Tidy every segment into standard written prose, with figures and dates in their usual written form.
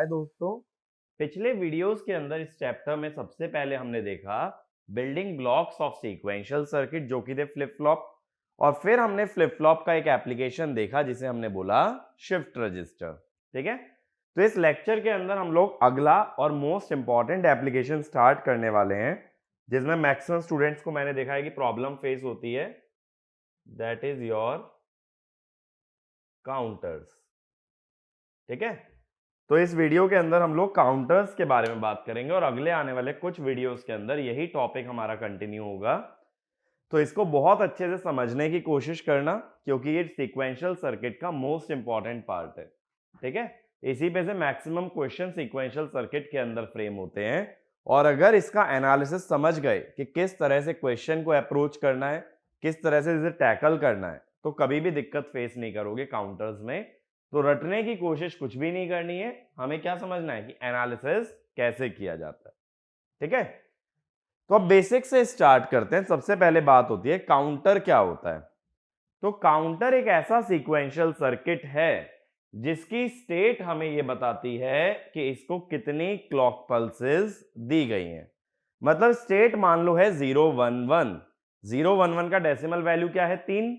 दोस्तों, पिछले वीडियोस के अंदर इस चैप्टर में सबसे पहले हमने देखा building blocks of sequential circuit जो कि थे फ्लिप फ्लॉप, और फिर हमने फ्लिप फ्लॉप का एक एप्लीकेशन देखा जिसे हमने बोला शिफ्ट रजिस्टर। ठीक है, तो इस लेक्चर के अंदर हम लोग अगला और मोस्ट इंपॉर्टेंट एप्लीकेशन स्टार्ट करने वाले हैं जिसमें मैक्सिमम स्टूडेंट्स को मैंने देखा है कि प्रॉब्लम फेस होती है, दैट इज योर काउंटर्स। ठीक है, तो इस वीडियो के अंदर हम लोग काउंटर्स के बारे में बात करेंगे और अगले आने वाले कुछ वीडियोस के अंदर यही टॉपिक हमारा कंटिन्यू होगा। तो इसको बहुत अच्छे से समझने की कोशिश करना क्योंकि ये सीक्वेंशियल सर्किट का मोस्ट इंपॉर्टेंट पार्ट है। ठीक है, इसी पे से मैक्सिमम क्वेश्चन सीक्वेंशियल सर्किट के अंदर फ्रेम होते हैं, और अगर इसका एनालिसिस समझ गए कि किस तरह से क्वेश्चन को अप्रोच करना है, किस तरह से इसे टैकल करना है, तो कभी भी दिक्कत फेस नहीं करोगे काउंटर्स में। तो रटने की कोशिश कुछ भी नहीं करनी है, हमें क्या समझना है कि एनालिसिस कैसे किया जाता है। ठीक है, तो अब बेसिक से स्टार्ट करते हैं। सबसे पहले बात होती है काउंटर क्या होता है। तो काउंटर एक ऐसा सीक्वेंशियल सर्किट है जिसकी स्टेट हमें यह बताती है कि इसको कितनी क्लॉक पल्सेस दी गई हैं। मतलब स्टेट मान लो है 011, 011 का डेसिमल वैल्यू क्या है 3,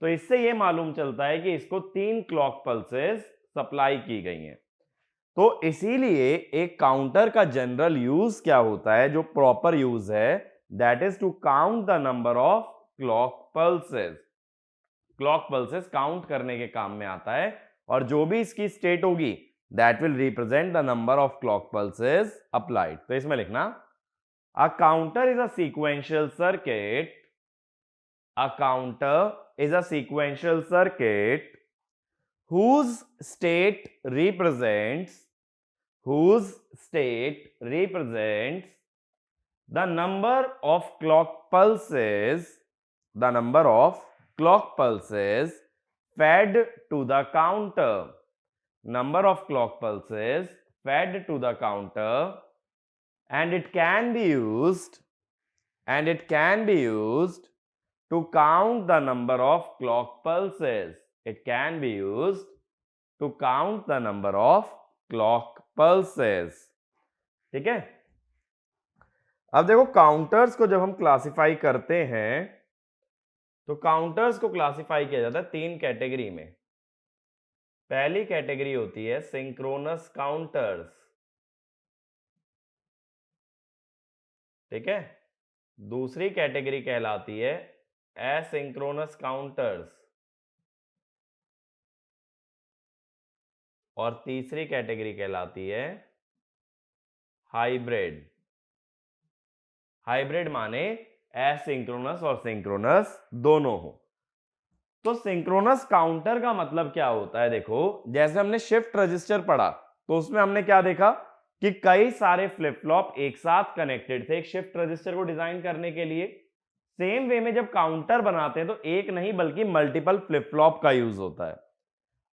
तो इससे यह मालूम चलता है कि इसको 3 क्लॉक पल्सेस सप्लाई की गई हैं। तो इसीलिए एक काउंटर का जनरल यूज क्या होता है, जो प्रॉपर यूज है, that is to count the number of clock pulses. Clock pulses count करने के काम में आता है, और जो भी इसकी स्टेट होगी that will represent the number of clock pulses applied. तो इसमें लिखना अ counter is a sequential circuit, a counter is a sequential circuit whose state represents the number of clock pulses fed to the counter, number of clock pulses fed to the counter, and it can be used to count the number of clock pulses. It can be used to count the number of clock pulses. ठीक है, अब देखो counters को जब हम classify करते हैं तो काउंटर्स को क्लासिफाई किया जाता है 3 कैटेगरी में। पहली कैटेगरी होती है सिंक्रोनस काउंटर्स। ठीक है, दूसरी कैटेगरी कहलाती है एसिंक्रोनस काउंटर्स, और तीसरी कैटेगरी कहलाती है हाइब्रिड। हाइब्रिड माने एसिंक्रोनस और सिंक्रोनस दोनों हो। तो सिंक्रोनस काउंटर का मतलब क्या होता है, देखो जैसे हमने शिफ्ट रजिस्टर पढ़ा तो उसमें हमने क्या देखा कि कई सारे फ्लिप फ्लॉप एक साथ कनेक्टेड थे एक शिफ्ट रजिस्टर को डिजाइन करने के लिए। सेम वे में जब काउंटर बनाते हैं तो एक नहीं बल्कि मल्टीपल फ्लिप फ्लॉप का यूज होता है।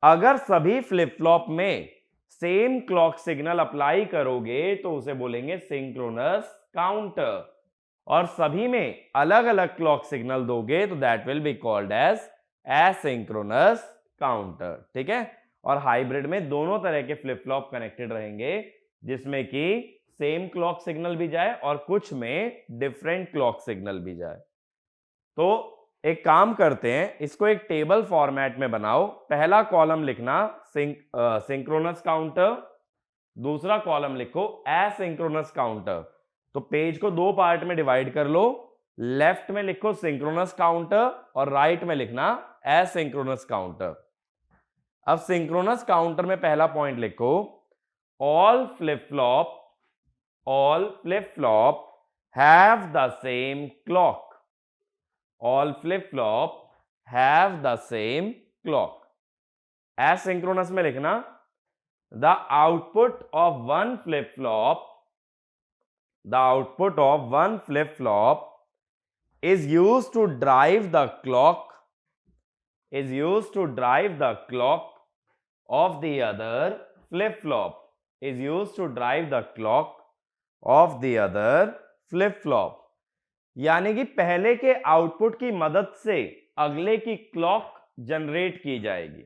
अगर सभी फ्लिप फ्लॉप में सेम क्लॉक सिग्नल अप्लाई करोगे तो उसे बोलेंगे सिंक्रोनस काउंटर, और सभी में अलग अलग क्लॉक सिग्नल दोगे तो that will be called as asynchronous counter. ठीक है, और हाइब्रिड में दोनों तरह के फ्लिप फ्लॉप कनेक्टेड रहेंगे जिसमें कि सेम क्लॉक सिग्नल भी जाए और कुछ में डिफरेंट क्लॉक सिग्नल भी जाए। तो एक काम करते हैं, इसको एक टेबल फॉर्मेट में बनाओ। पहला कॉलम लिखना सिंक्रोनस काउंटर, दूसरा कॉलम लिखो एसिंक्रोनस काउंटर। तो पेज को 2 पार्ट में डिवाइड कर लो, लेफ्ट में लिखो सिंक्रोनस काउंटर और राइट में लिखना एसिंक्रोनस काउंटर। अब सिंक्रोनस काउंटर में पहला पॉइंट लिखो all flip flop have the same clock. All flip-flop have the same clock. Asynchronous में लिखना the output of one flip-flop is used to drive the clock of the other flip-flop. यानी कि पहले के output की मदद से अगले की क्लॉक जनरेट की जाएगी।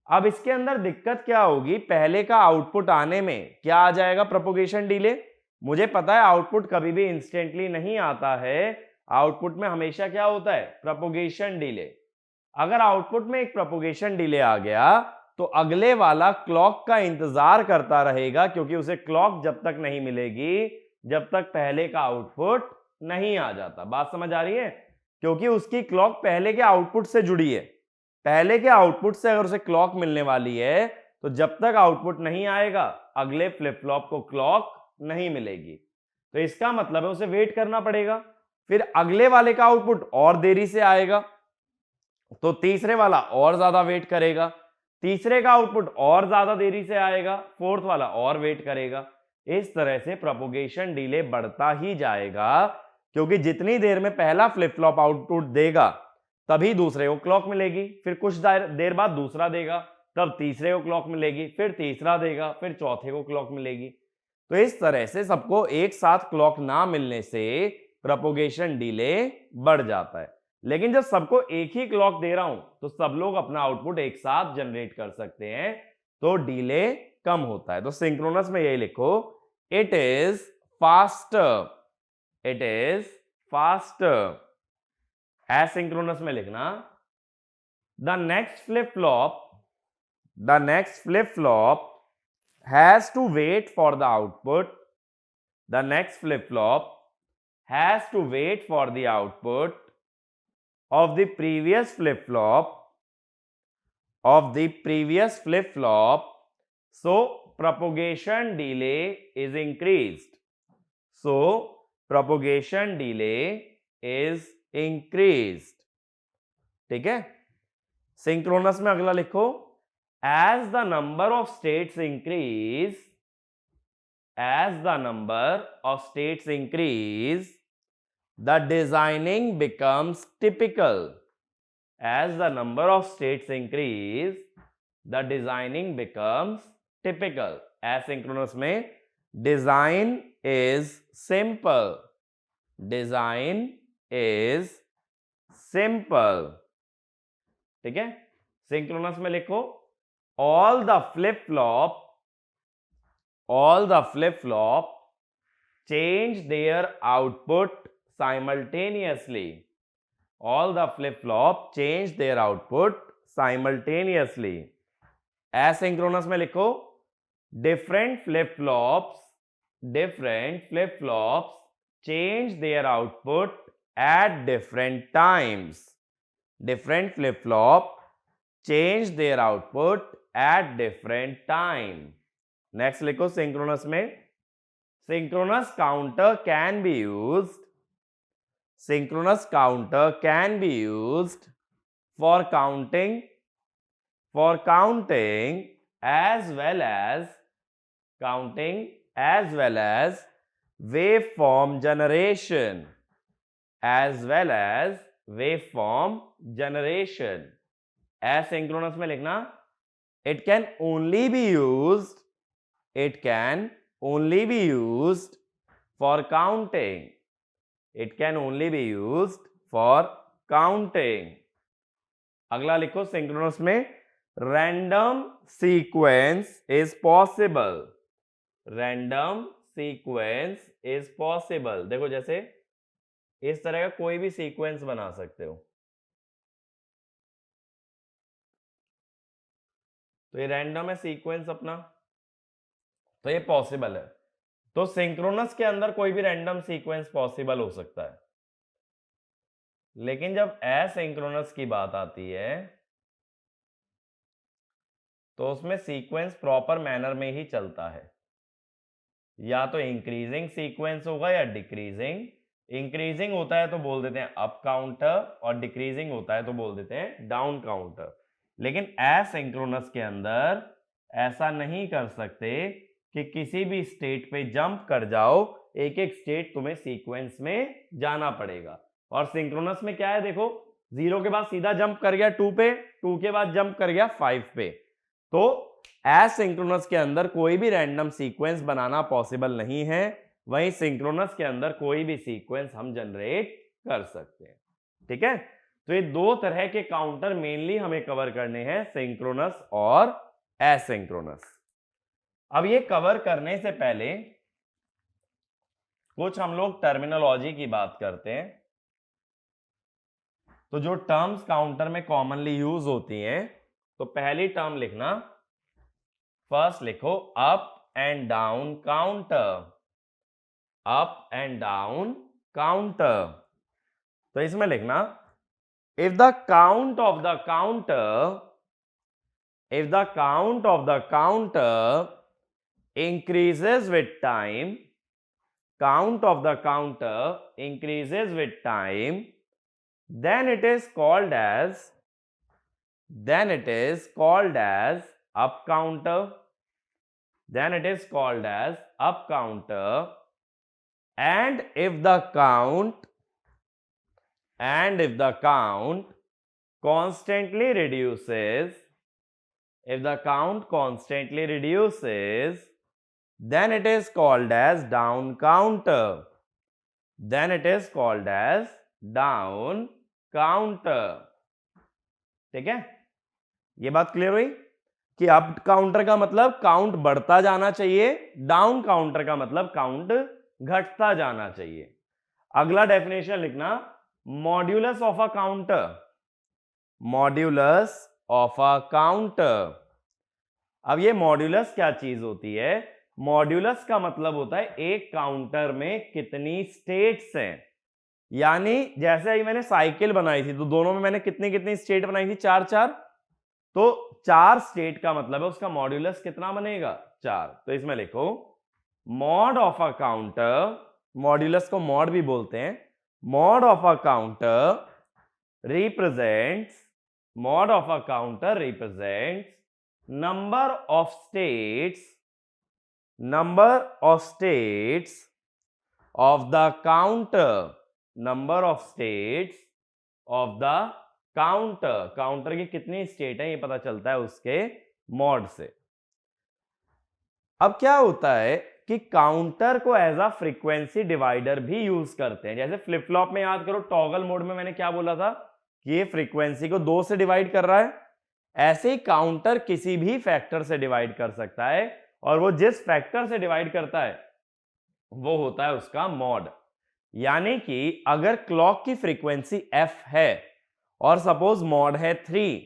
अब इसके अंदर दिक्कत क्या होगी, पहले का आउटपुट आने में क्या आ जाएगा, प्रोपोगेशन डिले। मुझे पता है आउटपुट कभी भी इंस्टेंटली नहीं आता है, आउटपुट में हमेशा क्या होता है, प्रोपोगेशन डिले। अगर आउटपुट में एक प्रोपोगेशन डिले आ गया तो अगले वाला क्लॉक का इंतजार करता रहेगा, क्योंकि उसे क्लॉक जब तक नहीं मिलेगी जब तक पहले का आउटपुट नहीं आ जाता। बात समझ आ रही है, क्योंकि उसकी क्लॉक पहले के आउटपुट से जुड़ी है। पहले के आउटपुट से अगर उसे क्लॉक मिलने वाली है तो जब तक आउटपुट नहीं आएगा अगले फ्लिप फ्लॉप को क्लॉक नहीं मिलेगी। तो इसका मतलब है उसे वेट करना पड़ेगा, फिर अगले वाले का आउटपुट और देरी से आएगा तो तीसरे वाला और ज्यादा वेट करेगा, तीसरे का आउटपुट और ज्यादा देरी से आएगा, फोर्थ वाला और वेट करेगा। इस तरह से प्रोपोगेशन डिले बढ़ता ही जाएगा, क्योंकि जितनी देर में पहला फ्लिप फ्लॉप आउटपुट देगा तभी दूसरे को क्लॉक मिलेगी, फिर कुछ देर बाद दूसरा देगा, तब तीसरे को क्लॉक मिलेगी, फिर तीसरा देगा, फिर चौथे को क्लॉक मिलेगी। तो इस तरह से सबको एक साथ क्लॉक ना मिलने से प्रोपोगेशन डिले बढ़ जाता है। लेकिन जब सबको एक ही क्लॉक दे रहा हूं तो सब लोग अपना आउटपुट एक साथ जनरेट कर सकते हैं, तो डिले कम होता है। तो सिंक्रोनस में यही लिखो, it is faster, it is faster. Asynchronous में लिखना, the next flip flop has to wait for the output, the next flip flop has to wait for the output of the previous flip flop, so propagation delay is increased, so propagation delay is increased। ठीक है। Synchronous में अगला लिखो, as the number of states increase, the designing becomes typical, as the number of states increase the designing becomes typical। asynchronous में design is simple, design is simple। ठीक है। synchronous में लिखो, all the flip flop change their output simultaneously, all the flip flop change their output simultaneously। asynchronous में लिखो, different flip flops change their output at different times, different flip flop change their output at different time। next लिखो, synchronous में, synchronous counter can be used for counting as well as waveform generation, asynchronous में लिखना, it can only be used for counting, अगला लिखो, synchronous में, random sequence is possible. देखो जैसे इस तरह का कोई भी सीक्वेंस बना सकते हो, तो ये रैंडम है सीक्वेंस अपना, तो ये पॉसिबल है। तो सिंक्रोनस के अंदर कोई भी रैंडम सीक्वेंस पॉसिबल हो सकता है, लेकिन जब एसिंक्रोनस की बात आती है तो उसमें सीक्वेंस प्रॉपर मैनर में ही चलता है, या तो इंक्रीजिंग सीक्वेंस होगा या डिक्रीजिंग। इंक्रीजिंग होता है तो बोल देते हैं अप काउंटर, और डिक्रीजिंग होता है तो बोल देते हैं डाउन काउंटर। लेकिन एसिंक्रोनस के अंदर ऐसा नहीं कर सकते कि किसी भी स्टेट पे जंप कर जाओ, एक एक स्टेट तुम्हें सीक्वेंस में जाना पड़ेगा। और सिंक्रोनस में क्या है, देखो 0 के बाद सीधा जंप कर गया 2 पे, 2 के बाद जंप कर गया 5 पे। तो एसिंक्रोनस के अंदर कोई भी रैंडम सीक्वेंस बनाना पॉसिबल नहीं है, वहीं सिंक्रोनस के अंदर कोई भी सीक्वेंस हम जनरेट कर सकते हैं। ठीक है, तो ये दो तरह के काउंटर मेनली हमें कवर करने हैं, सिंक्रोनस और एसिंक्रोनस। अब ये कवर करने से पहले कुछ हम लोग टर्मिनोलॉजी की बात करते हैं। तो जो टर्म्स काउंटर में कॉमनली यूज होती हैं, तो पहली टर्म लिखना, फर्स्ट लिखो up and down counter, up and down counter. तो इसमें लिखना, if the count of the counter increases with time, count of the counter increases with time, then it is called as up counter, and if the count constantly reduces, then it is called as down counter, ठीक है। ये बात clear हुई कि up counter का मतलब count बढ़ता जाना चाहिए, डाउन काउंटर का मतलब काउंट घटता जाना चाहिए। अगला डेफिनेशन लिखना, मॉड्यूलस ऑफ अ काउंटर। अब ये मॉड्यूलस क्या चीज होती है? मॉड्यूलस का मतलब होता है एक काउंटर में कितनी स्टेट्स हैं। यानी जैसे ही मैंने साइकिल बनाई थी तो दोनों में मैंने कितनी कितनी स्टेट बनाई थी, 4 तो 4 स्टेट का मतलब है उसका मॉड्यूलस कितना बनेगा, 4। तो इसमें लिखो mod of a counter, modulus को मॉड भी बोलते हैं, mod of a counter represents number of states of the counter, counter की कितनी स्टेट है ये पता चलता है उसके मॉड से। अब क्या होता है कि काउंटर को एज अ फ्रीक्वेंसी डिवाइडर भी यूज करते हैं। जैसे फ्लिप फ्लॉप में याद करो, टॉगल मोड में मैंने क्या बोला था कि ये फ्रीक्वेंसी को 2 से डिवाइड कर रहा है। ऐसे ही काउंटर किसी भी फैक्टर से डिवाइड कर सकता है, और वो जिस फैक्टर से डिवाइड करता है वो होता है उसका मॉड। यानी कि अगर क्लॉक की फ्रीक्वेंसी f है और सपोज मॉड है 3,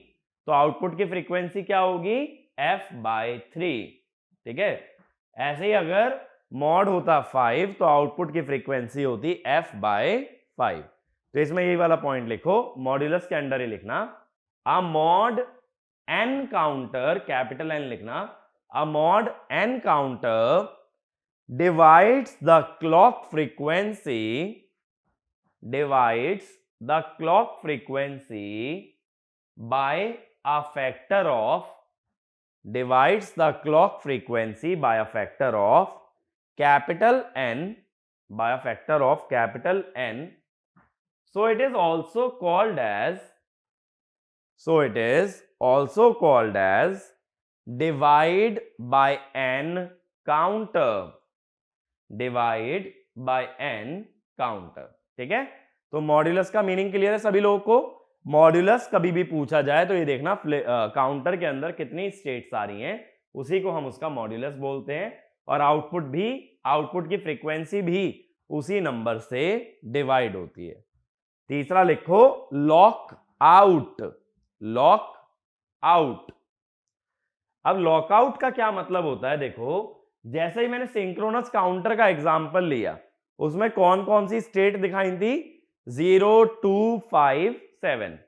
तो आउटपुट की फ्रीक्वेंसी क्या होगी, f/3, ठीक है। ऐसे ही अगर मॉड होता 5 तो आउटपुट की फ्रीक्वेंसी होती f/5। तो इसमें यही वाला पॉइंट लिखो, मॉड्यूलस के अंडर ही लिखना, अ mod n counter, capital N लिखना, अ mod n counter divides the clock frequency by a factor of capital N, so it is also called as divide by n counter, ठीक है। तो modulus का meaning clear है सभी लोगों को? Modulus कभी भी पूछा जाए तो ये देखना काउंटर के अंदर कितनी स्टेट्स आ रही हैं, उसी को हम उसका मॉड्यूलस बोलते हैं, और आउटपुट की फ्रीक्वेंसी भी उसी नंबर से डिवाइड होती है। तीसरा लिखो लॉक आउट। अब लॉकआउट का क्या मतलब होता है? देखो, जैसे ही मैंने सिंक्रोनस काउंटर का एग्जांपल लिया, उसमें कौन कौन सी स्टेट दिखाई थी, 0 2 5 7।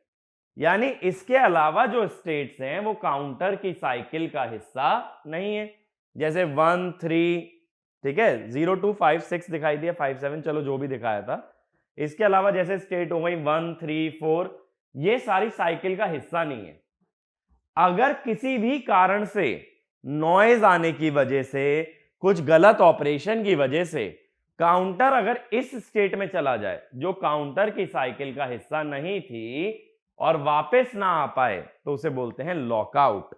यानी इसके अलावा जो स्टेट्स हैं वो काउंटर की साइकिल का हिस्सा नहीं है। जैसे 1 3, ठीक है, 0 2 5 6 दिखाई दिया, 5 7 चलो जो भी दिखाया था। इसके अलावा जैसे स्टेट हो गई 1 3 4, ये सारी साइकिल का हिस्सा नहीं है। अगर किसी भी कारण से नॉइज आने की वजह से, कुछ गलत ऑपरेशन की वजह से काउंटर अगर इस स्टेट में चला जाए जो काउंटर की साइकिल का हिस्सा नहीं थी और वापस ना आ पाए, तो उसे बोलते हैं लॉकआउट।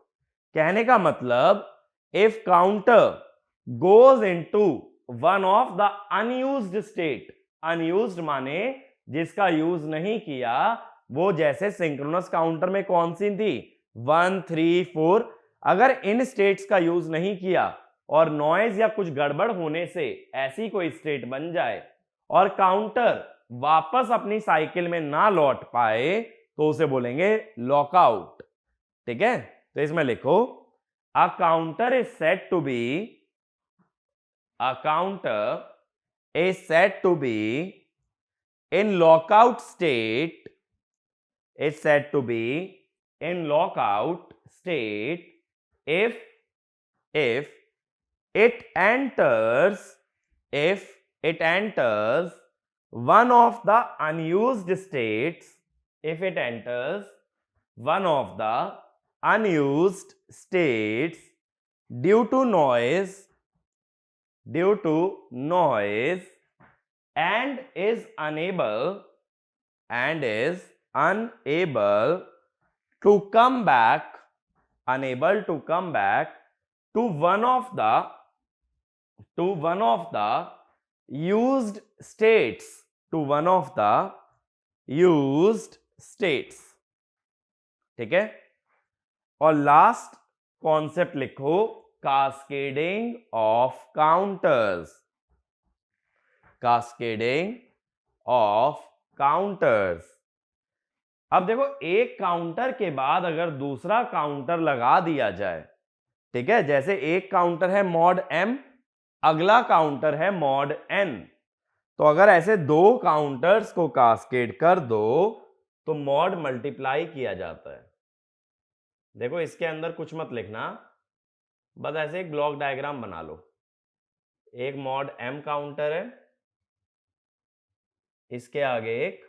कहने का मतलब, if counter goes into one of the unused state, unused माने जिसका यूज नहीं किया, वो जैसे सिंक्रोनस काउंटर में कौन सी थी, 1 3 4। अगर इन स्टेट्स का यूज नहीं किया और नॉइज या कुछ गड़बड़ होने से ऐसी कोई स्टेट बन जाए और काउंटर वापस अपनी साइकिल में ना लौट पाए तो उसे बोलेंगे लॉकआउट। ठीक है, तो इसमें लिखो a counter is said to be, a counter is said to be in lockout state, is said to be in lockout state if if it enters if it enters one of the unused states, if it enters one of the unused states due to noise and is unable to come back to one of the used states, ठीक है। और last concept लिखो cascading of counters, अब देखो एक counter के बाद अगर दूसरा काउंटर लगा दिया जाए, ठीक है, जैसे एक काउंटर है मॉड m, अगला काउंटर है मॉड n, तो अगर ऐसे दो काउंटर्स को कास्केड कर दो तो मॉड मल्टीप्लाई किया जाता है। देखो इसके अंदर कुछ मत लिखना, बस ऐसे एक ब्लॉक डायग्राम बना लो। एक मॉड m काउंटर है, इसके आगे एक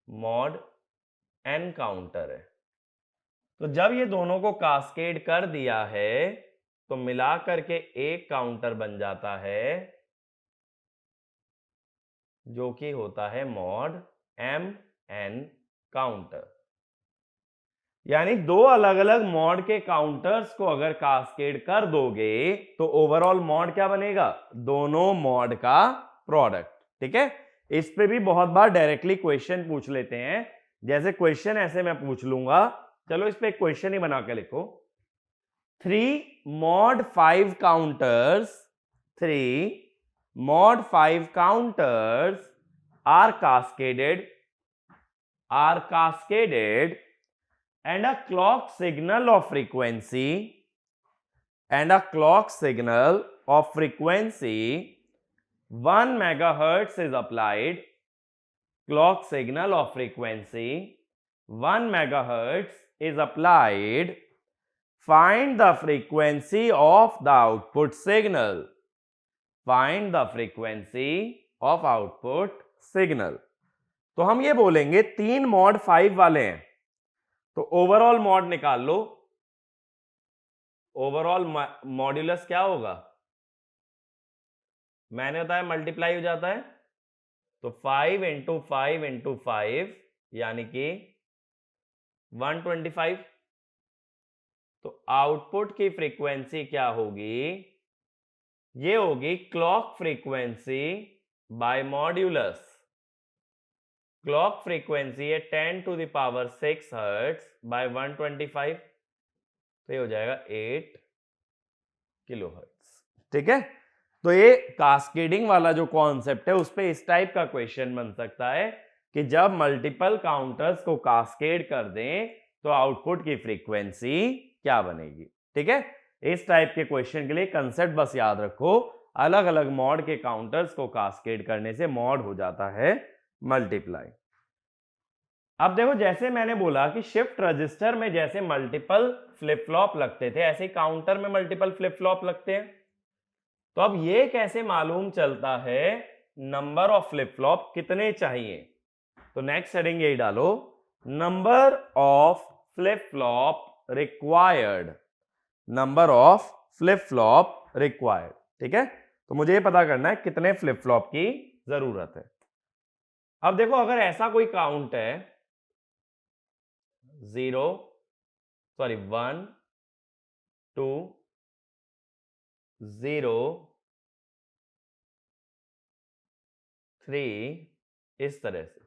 मॉड n काउंटर है। तो जब ये दोनों को कास्केड कर दिया है तो मिला करके एक काउंटर बन जाता है जो कि होता है मॉड m n काउंटर। यानी दो अलग अलग मॉड के काउंटर्स को अगर कास्केड कर दोगे तो ओवरऑल मॉड क्या बनेगा, दोनों मॉड का प्रोडक्ट। ठीक है, इस पे भी बहुत बार डायरेक्टली क्वेश्चन पूछ लेते हैं, जैसे क्वेश्चन ऐसे मैं पूछ लूंगा, चलो इस पे एक क्वेश्चन ही बना के लिखो। 3 mod 5 counters are cascaded and a clock signal of frequency 1 megahertz is applied. Clock signal of frequency 1 megahertz is applied. Find the frequency of the output signal. Find the frequency of output signal. तो हम ये बोलेंगे 3 mod 5 वाले हैं, तो overall mod निकाल लो। Overall modulus क्या होगा, मैंने बताया मल्टीप्लाई हो जाता है, तो 5 इंटू 5 इंटू 5 यानी कि 125। तो आउटपुट की फ्रीक्वेंसी क्या होगी, ये होगी clock frequency by modulus. Clock frequency है 10 to the power 6 hertz by 125, तो ये हो जाएगा 8 किलो हर्ट्ज। ठीक है, तो ये कास्केडिंग वाला जो कॉन्सेप्ट है उस पे इस टाइप का क्वेश्चन बन सकता है कि जब मल्टीपल काउंटर्स को कास्केड कर दें तो आउटपुट की फ्रीक्वेंसी क्या बनेगी। ठीक है, इस टाइप के क्वेश्चन के लिए कंसेप्ट बस याद रखो, अलग अलग मॉड के काउंटर्स को कास्केड करने से मॉड हो जाता है मल्टीप्लाई। अब देखो जैसे मैंने बोला कि शिफ्ट रजिस्टर में जैसे मल्टीपल फ्लिप फ्लॉप लगते थे, ऐसे काउंटर में मल्टीपल फ्लिप फ्लॉप लगते हैं। तो अब ये कैसे मालूम चलता है नंबर ऑफ फ्लिप फ्लॉप कितने चाहिए, तो नेक्स्ट हेडिंग यही डालो, number of flip flop required, number of flip flop required. ठीक है, तो मुझे ये पता करना है कितने फ्लिप फ्लॉप की जरूरत है। अब देखो अगर ऐसा कोई काउंट है 1 2 0 3 इस तरह से,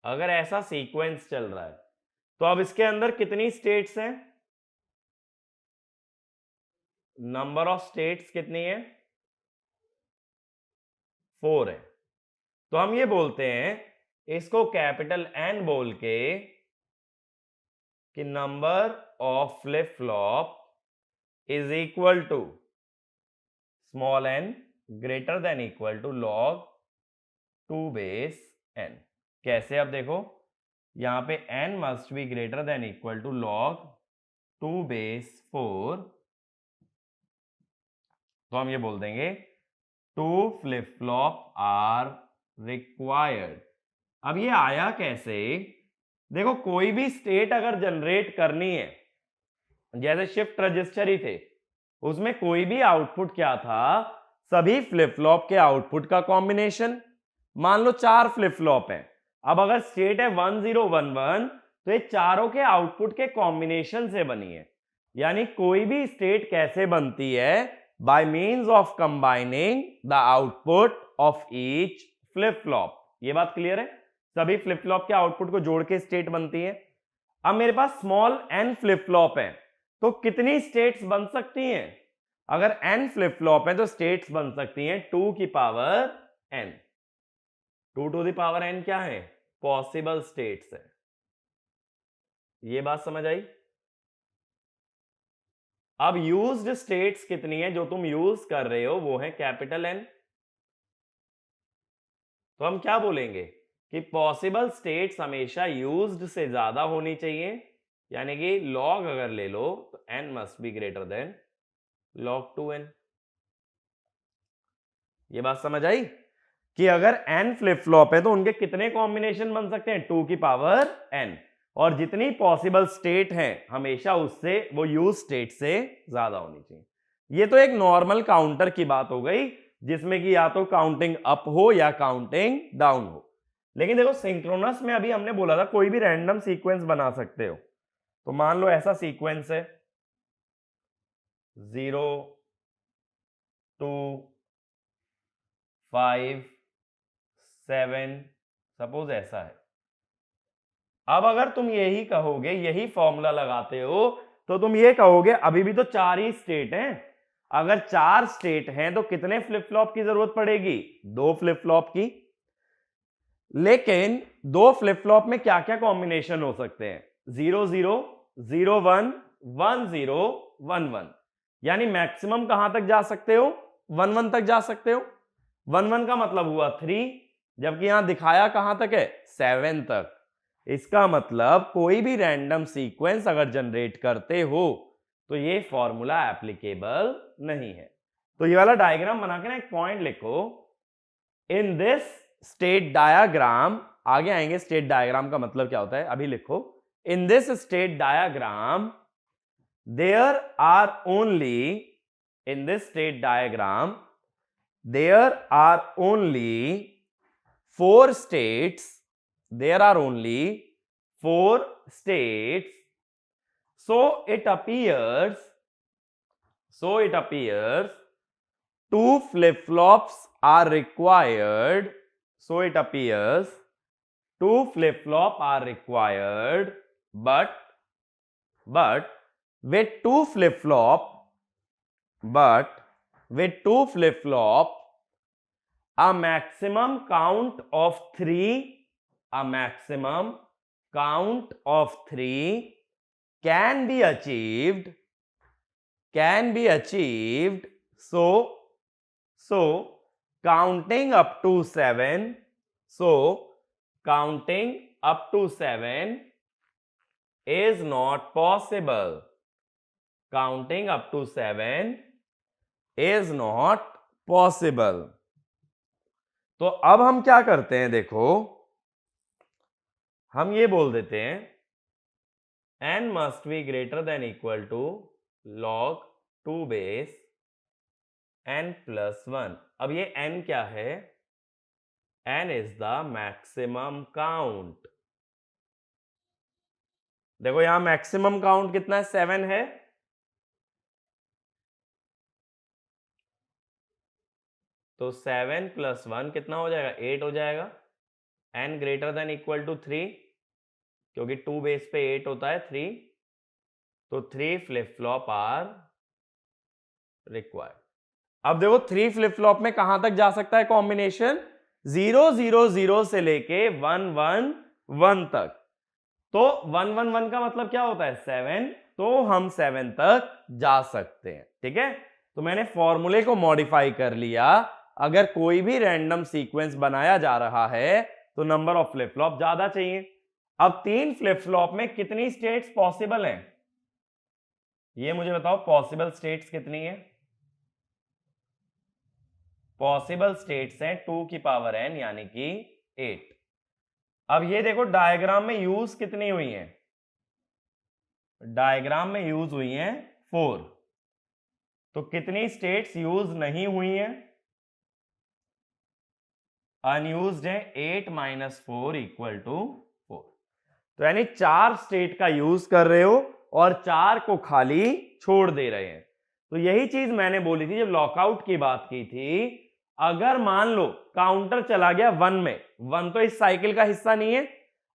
अगर ऐसा सीक्वेंस चल रहा है तो अब इसके अंदर कितनी स्टेट्स हैं? नंबर ऑफ स्टेट्स कितनी है? 4 है। तो हम ये बोलते हैं इसको कैपिटल एन बोल के कि number of flip flop is equal to small n greater then equal to log 2 base n. कैसे? अब देखो यहां पे n must be greater then equal to log 2 base 4, तो हम ये बोल देंगे 2 फ्लिप फ्लॉप आर रिक्वायर्ड। अब ये आया कैसे? देखो कोई भी स्टेट अगर जनरेट करनी है, जैसे शिफ्ट रजिस्टर ही थे, उसमें कोई भी आउटपुट क्या था? सभी फ्लिप फ्लॉप के आउटपुट का कॉम्बिनेशन। मान लो 4 फ्लिप फ्लॉप है, अब अगर स्टेट है 1011, तो ये चारों के आउटपुट के कॉम्बिनेशन से बनी है। यानी कोई भी स्टेट कैसे बनती है? By means of combining the output of each flip flop. ये बात क्लियर है? सभी फ्लिप फ्लॉप के आउटपुट को जोड़ के स्टेट बनती है। अब मेरे पास स्मॉल n फ्लिप फ्लॉप है, तो कितनी स्टेट्स बन सकती हैं? अगर n फ्लिप फ्लॉप है तो स्टेट्स बन सकती हैं 2 की power n। 2 to the power n क्या है? पॉसिबल स्टेट्स है। ये बात समझ आई? अब यूज्ड स्टेट्स कितनी है जो तुम यूज कर रहे हो? वो है कैपिटल N। तो हम क्या बोलेंगे कि पॉसिबल स्टेट्स हमेशा यूज्ड से ज्यादा होनी चाहिए, यानी कि लॉग अगर ले लो तो n must be greater then log 2n। ये बात समझ आई कि अगर n फ्लिप फ्लॉप है तो उनके कितने कॉम्बिनेशन बन सकते हैं? 2 की पावर n, और जितनी पॉसिबल स्टेट है हमेशा उससे वो यूज स्टेट से ज्यादा होनी चाहिए। ये तो एक नॉर्मल काउंटर की बात हो गई, जिसमें कि या तो काउंटिंग अप हो या काउंटिंग डाउन हो। लेकिन देखो सिंक्रोनस में अभी हमने बोला था कोई भी रैंडम सीक्वेंस बना सकते हो। तो मान लो ऐसा सीक्वेंस है 0 2 5 7, सपोज ऐसा है। अब अगर तुम यही कहोगे, यही फॉर्मूला लगाते हो, तो तुम ये कहोगे अभी भी तो 4 ही स्टेट हैं। अगर 4 स्टेट हैं तो कितने फ्लिप फ्लॉप की जरूरत पड़ेगी? 2 फ्लिप फ्लॉप की। लेकिन 2 फ्लिप फ्लॉप में क्या क्या कॉम्बिनेशन हो सकते हैं? 0 0 0 1 1 0 1 1। यानी मैक्सिमम कहां तक जा सकते हो? 1 1 तक जा सकते हो। 1 1 का मतलब हुआ 3, जबकि यहां दिखाया कहां तक है? 7 तक। इसका मतलब कोई भी रैंडम सीक्वेंस अगर जनरेट करते हो तो ये फॉर्मूला एप्लीकेबल नहीं है। तो ये वाला डायग्राम बना के ना एक पॉइंट लिखो, इन दिस स्टेट डायाग्राम। आगे आएंगे स्टेट डायग्राम का मतलब क्या होता है, अभी लिखो in this state diagram there are only, in this state diagram there are only 4 states, there are only 4 states. So it appears, two flip-flops are required. So it appears 2 flip-flop are required, but with 2 flip-flop, a maximum count of 3, a maximum count of 3 can be achieved, so counting up to 7, is not possible. Counting up to 7 is not possible. तो अब हम क्या करते हैं? देखो हम ये बोल देते हैं n must be greater than equal to log 2 base n plus 1। अब ये n क्या है? n is the maximum count। देखो यहां मैक्सिमम काउंट कितना है? 7 है। तो 7 plus 1 कितना हो जाएगा? 8 हो जाएगा। n greater then equal to 3, क्योंकि 2 बेस पे 8 होता है 3, तो 3 फ्लिप फ्लॉप आर रिक्वायर्ड। अब देखो 3 फ्लिप फ्लॉप में कहां तक जा सकता है कॉम्बिनेशन, 0 0 0 से लेके 1 1 1 तक। तो 1 1 1 का मतलब क्या होता है 7, तो हम 7 तक जा सकते हैं। ठीक है, तो मैंने फॉर्मूले को मॉडिफाई कर लिया। अगर कोई भी रैंडम सीक्वेंस बनाया जा रहा है तो नंबर ऑफ फ्लिप फ्लॉप ज्यादा चाहिए। अब 3 फ्लिप फ्लॉप में कितनी स्टेट्स पॉसिबल हैं, ये मुझे बताओ, पॉसिबल स्टेट्स कितनी है? पॉसिबल स्टेट्स हैं 2 की पावर n यानी कि 8। अब ये देखो डायग्राम में यूज कितनी हुई है, डायग्राम में यूज हुई हैं 4, तो कितनी स्टेट्स यूज नहीं हुई हैं? अनयूज्ड है 8 माइनस 4 इक्वल टू 4। तो यानी 4 स्टेट का यूज कर रहे हो और 4 को खाली छोड़ दे रहे हैं। तो यही चीज मैंने बोली थी जब लॉकआउट की बात की थी। अगर मान लो काउंटर चला गया 1 में, 1 तो इस साइकिल का हिस्सा नहीं है,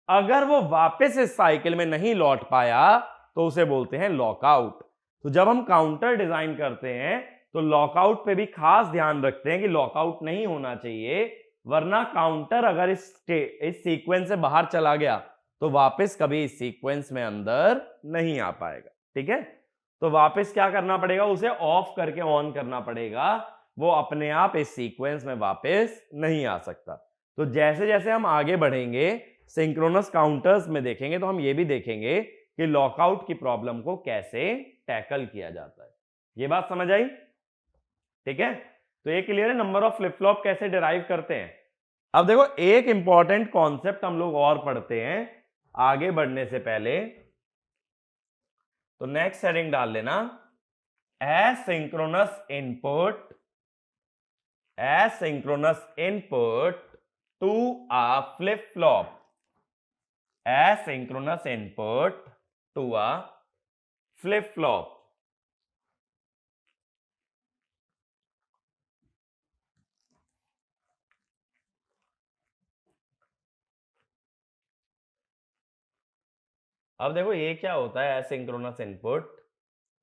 अगर वो वापस इस साइकिल में नहीं लौट पाया तो उसे बोलते हैं लॉकआउट। तो जब हम काउंटर डिजाइन करते हैं तो लॉकआउट पे भी खास ध्यान रखते हैं कि लॉकआउट नहीं होना चाहिए, वरना काउंटर अगर इस सीक्वेंस से बाहर चला गया तो वापस कभी इस सीक्वेंस में अंदर नहीं आ पाएगा। ठीक है, तो वापस क्या करना पड़ेगा, उसे ऑफ करके ऑन करना पड़ेगा, वो अपने आप इस सीक्वेंस में वापस नहीं आ सकता। तो जैसे जैसे हम आगे बढ़ेंगे सिंक्रोनस काउंटर्स में देखेंगे तो हम ये भी देखेंगे कि लॉकआउट की प्रॉब्लम को कैसे टैकल किया जाता है। ये बात समझ आई? ठीक है, तो ये क्लियर है नंबर ऑफ फ्लिप फ्लॉप कैसे डिराइव करते हैं। अब देखो एक इंपॉर्टेंट कॉन्सेप्ट हम लोग और पढ़ते हैं आगे बढ़ने से पहले, तो नेक्स्ट हेडिंग डाल लेना, asynchronous input, asynchronous input to a flip flop, asynchronous input to a flip flop। अब देखो ये क्या होता है एसिंक्रोनस इनपुट,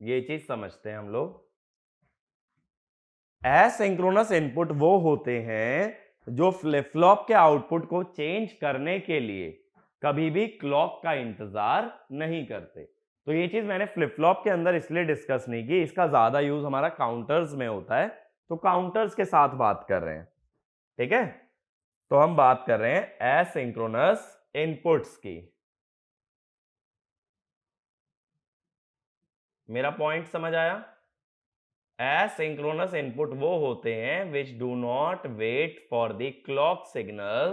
ये चीज समझते हैं हम लोग। एसिंक्रोनस इनपुट वो होते हैं जो फ्लिप फ्लॉप के आउटपुट को चेंज करने के लिए कभी भी क्लॉक का इंतजार नहीं करते। तो ये चीज मैंने फ्लिप फ्लॉप के अंदर इसलिए डिस्कस नहीं की, इसका ज्यादा यूज हमारा काउंटर्स में होता है, तो काउंटर्स के साथ बात कर रहे हैं। ठीक है, तो हम बात कर रहे हैं एसिंक्रोनस इनपुट्स की। मेरा पॉइंट समझ आया? एसिंक्रोनस इनपुट वो होते हैं which do not wait for the clock signal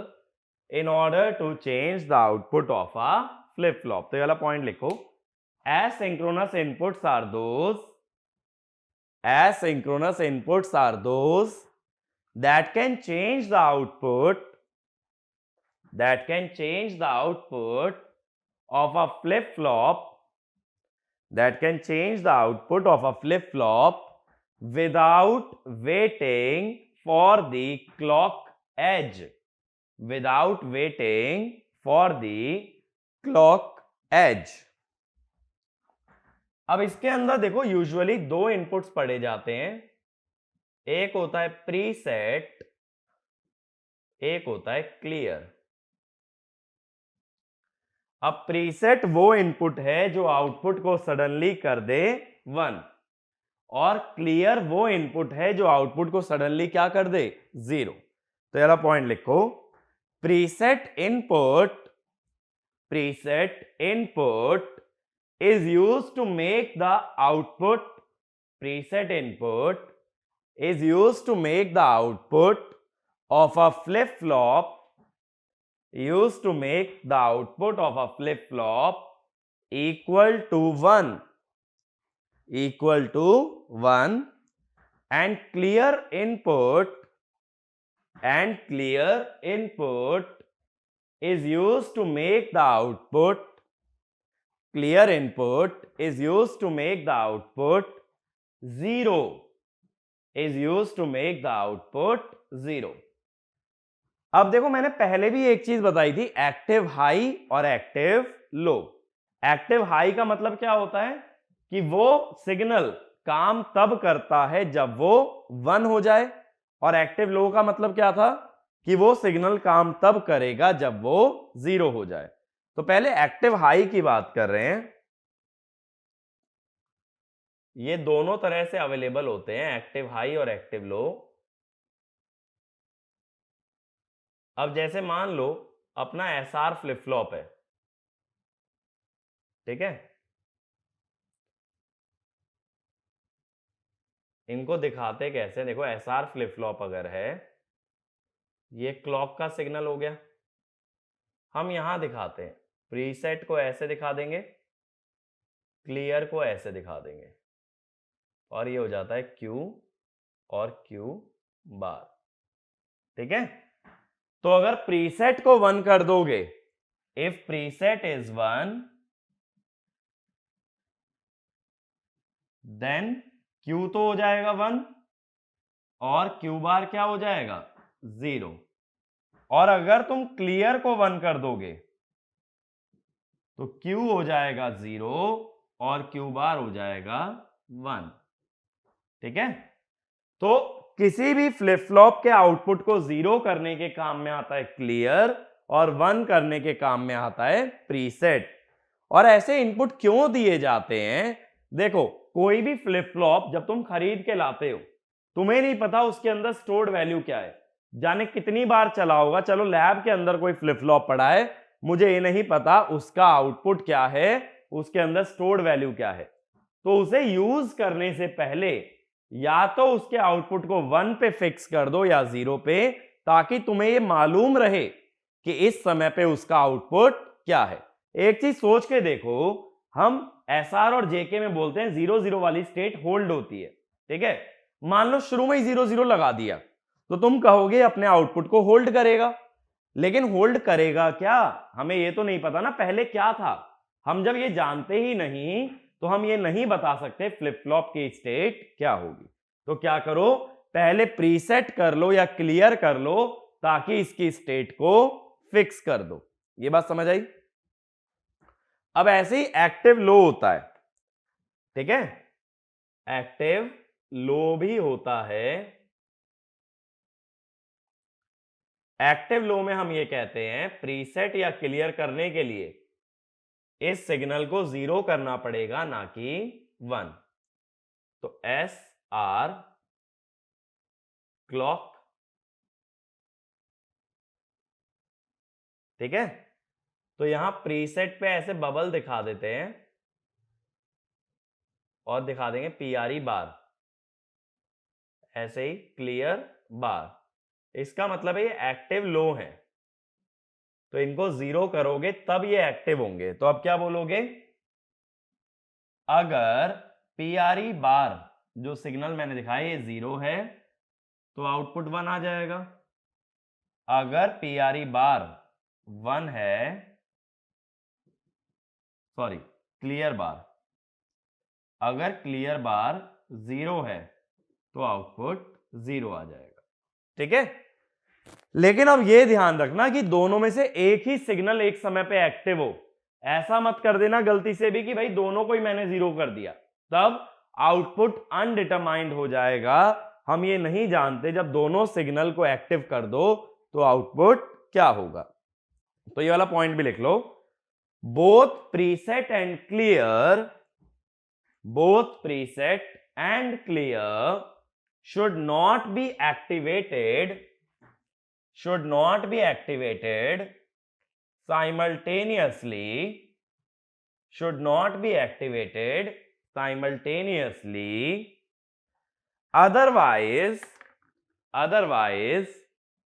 in order to change the output of a flip flop। तो ये वाला पॉइंट लिखो, asynchronous inputs are those that can change the output of a flip flop without waiting for the clock edge, अब इसके अंदर देखो usually 2 inputs पढ़े जाते हैं, एक होता है प्रीसेट, एक होता है क्लियर। अब प्रीसेट वो इनपुट है जो आउटपुट को सडनली कर दे 1, और क्लियर वो इनपुट है जो आउटपुट को सडनली क्या कर दे 0। तो ये वाला पॉइंट लिखो, preset input is used to make the output of a flip flop equal to 1, and clear input is used to make the output 0, अब देखो मैंने पहले भी एक चीज बताई थी, एक्टिव हाई और एक्टिव लो। एक्टिव हाई का मतलब क्या होता है कि वो सिग्नल काम तब करता है जब वो 1 हो जाए, और एक्टिव लो का मतलब क्या था कि वो सिग्नल काम तब करेगा जब वो 0 हो जाए। तो पहले एक्टिव हाई की बात कर रहे हैं। ये दोनों तरह से अवेलेबल होते हैं, एक्टिव हाई और एक्टिव लो। अब जैसे मान लो अपना एसआर फ्लिप फ्लॉप है, ठीक है, इनको दिखाते कैसे, देखो एसआर फ्लिप फ्लॉप अगर है, ये क्लॉक का सिग्नल हो गया, हम यहां दिखाते हैं प्रीसेट को ऐसे दिखा देंगे, क्लियर को ऐसे दिखा देंगे, और ये हो जाता है Q और Q बार, ठीक है। तो अगर प्रीसेट को 1 कर दोगे, if preset is 1 then Q तो हो जाएगा 1 और Q बार क्या हो जाएगा 0। और अगर तुम क्लियर को 1 कर दोगे तो Q हो जाएगा 0 और Q बार हो जाएगा 1, ठीक है। तो किसी भी फ्लिप फ्लॉप के आउटपुट को 0 करने के काम में आता है क्लियर, और 1 करने के काम में आता है प्रीसेट। और ऐसे इनपुट क्यों दिए जाते हैं, देखो कोई भी फ्लिप फ्लॉप जब तुम खरीद के लाते हो, तुम्हें नहीं पता उसके अंदर स्टोर्ड वैल्यू क्या है, जाने कितनी बार चला होगा, चलो लैब के अंदर कोई फ्लिप फ्लॉप पड़ा है, मुझे ये नहीं पता उसका आउटपुट क्या है, उसके अंदर स्टोर्ड वैल्यू क्या है। तो उसे यूज करने से पहले या तो उसके आउटपुट को 1 पे फिक्स कर दो या 0 पे, ताकि तुम्हें ये मालूम रहे कि इस समय पे उसका आउटपुट क्या है। एक चीज सोच के देखो, हम एसआर और जेके में बोलते हैं 0-0 वाली स्टेट होल्ड होती है, ठीक है। मान लो शुरू में ही 0-0 लगा दिया, तो तुम कहोगे अपने आउटपुट को होल्ड करेगा, लेकिन होल्ड करेगा क्या, हमें ये तो नहीं पता ना पहले क्या था। हम जब ये जानते ही नहीं तो हम ये नहीं बता सकते फ्लिप फ्लॉप की स्टेट क्या होगी। तो क्या करो, पहले प्रीसेट कर लो या क्लियर कर लो, ताकि इसकी स्टेट को फिक्स कर दो। ये बात समझ आई। अब ऐसे ही एक्टिव लो होता है, ठीक है, एक्टिव लो भी होता है। एक्टिव लो में हम ये कहते हैं प्रीसेट या क्लियर करने के लिए इस सिग्नल को 0 करना पड़ेगा, ना कि 1। तो एस आर क्लॉक, ठीक है। तो यहां प्रीसेट पे ऐसे बबल दिखा देते हैं और दिखा देंगे पीआरई बार, ऐसे ही क्लियर बार। इसका मतलब है ये एक्टिव लो है, तो इनको 0 करोगे तब ये एक्टिव होंगे। तो अब क्या बोलोगे, अगर पीआरई बार जो सिग्नल मैंने दिखाया ये 0 है तो आउटपुट 1 आ जाएगा। अगर पीआरई बार 1 है, सॉरी क्लियर बार, अगर क्लियर बार 0 है तो आउटपुट 0 आ जाएगा, ठीक है। लेकिन अब यह ध्यान रखना कि दोनों में से एक ही सिग्नल एक समय पे एक्टिव हो। ऐसा मत कर देना गलती से भी कि भाई दोनों को ही मैंने 0 कर दिया, तब आउटपुट अनडिटरमाइंड हो जाएगा। हम ये नहीं जानते जब दोनों सिग्नल को एक्टिव कर दो तो आउटपुट क्या होगा। तो ये वाला पॉइंट भी लिख लो, both preset and clear, both preset and clear should not be activated simultaneously, should not be activated simultaneously, otherwise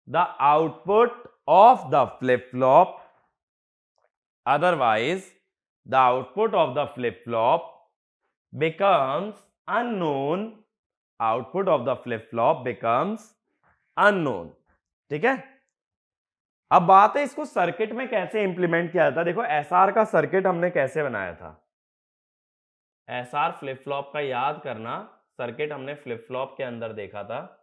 the output of the flip flop, otherwise the output of the flip flop becomes unknown, output of the flip flop becomes unknown, ठीक है। अब बात है इसको circuit में कैसे implement किया जाता है। देखो एसआर का सर्किट हमने कैसे बनाया था, एसआर फ्लिप फ्लॉप का याद करना, सर्किट हमने फ्लिप फ्लॉप के अंदर देखा था।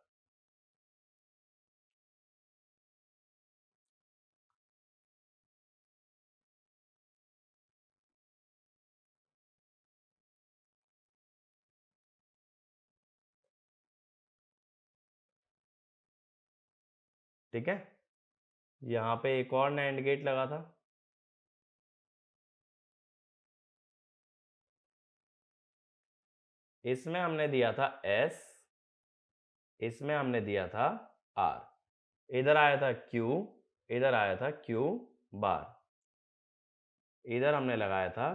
ठीक है, यहाँ पे एक और नैंड गेट लगा था, इसमें हमने दिया था S, इसमें हमने दिया था R, इधर आया था Q, इधर आया था Q बार, इधर हमने लगाया था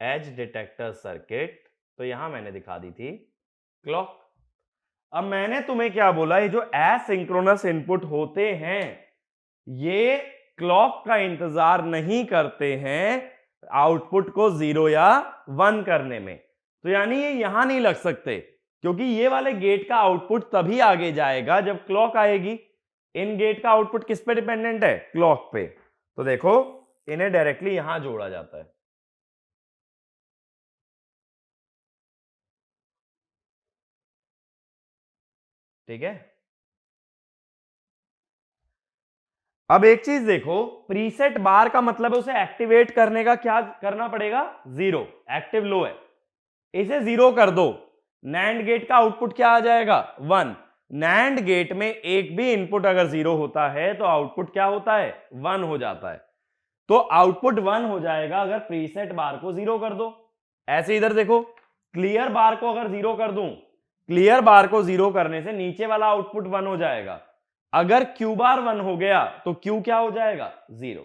एज डिटेक्टर सर्किट, तो यहां मैंने दिखा दी थी क्लॉक। अब मैंने तुम्हें क्या बोला, ये जो एसिंक्रोनस इनपुट होते हैं ये क्लॉक का इंतजार नहीं करते हैं आउटपुट को 0 या 1 करने में, तो यानी ये यहां नहीं लग सकते, क्योंकि ये वाले गेट का आउटपुट तभी आगे जाएगा जब क्लॉक आएगी। इन गेट का आउटपुट किस पे डिपेंडेंट है, क्लॉक पे, तो देखो इन्हें डायरेक्टली यहां जोड़ा जाता है। ठीक है, अब एक चीज देखो, प्रीसेट बार का मतलब है उसे एक्टिवेट करने का क्या करना पड़ेगा, 0, एक्टिव लो है, इसे 0 कर दो, नैंड गेट का आउटपुट क्या आ जाएगा, 1। नैंड गेट में एक भी इनपुट अगर 0 होता है तो आउटपुट क्या होता है, 1 हो जाता है, तो आउटपुट 1 हो जाएगा अगर प्रीसेट बार को 0 कर दो। ऐसे इधर देखो, क्लियर बार को अगर 0 कर दूं, क्लियर बार को 0 करने से नीचे वाला आउटपुट 1 हो जाएगा, अगर क्यू बार 1 हो गया तो क्यू क्या हो जाएगा, 0,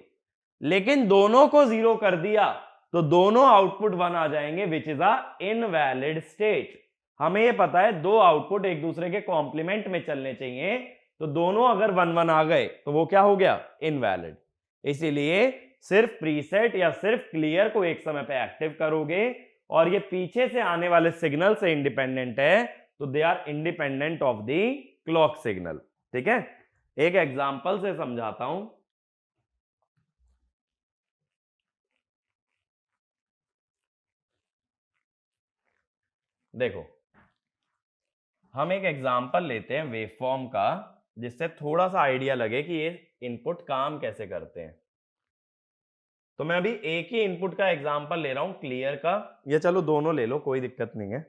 लेकिन दोनों को 0 कर दिया तो दोनों आउटपुट 1 आ जाएंगे, which is a invalid state. हमें यह पता है दो आउटपुट एक दूसरे के कॉम्प्लीमेंट में चलने चाहिए, तो दोनों अगर 1 1 आ गए तो वो क्या हो गया, इनवैलिड। इसीलिए सिर्फ प्रीसेट या सिर्फ क्लियर को एक समय पे एक्टिव करोगे और ये पीछे से आने वाले सिग्नल से इंडिपेंडेंट है, तो they are independent of the clock signal. ठीक है, एक एग्जांपल से समझाता हूं। देखो, हम एक एग्जांपल लेते हैं वेवफॉर्म का, जिससे थोड़ा सा आइडिया लगे कि ये इनपुट काम कैसे करते हैं। तो मैं अभी एक ही इनपुट का एग्जांपल ले रहा हूं, क्लियर का, या चलो दोनों ले लो, कोई दिक्कत नहीं है।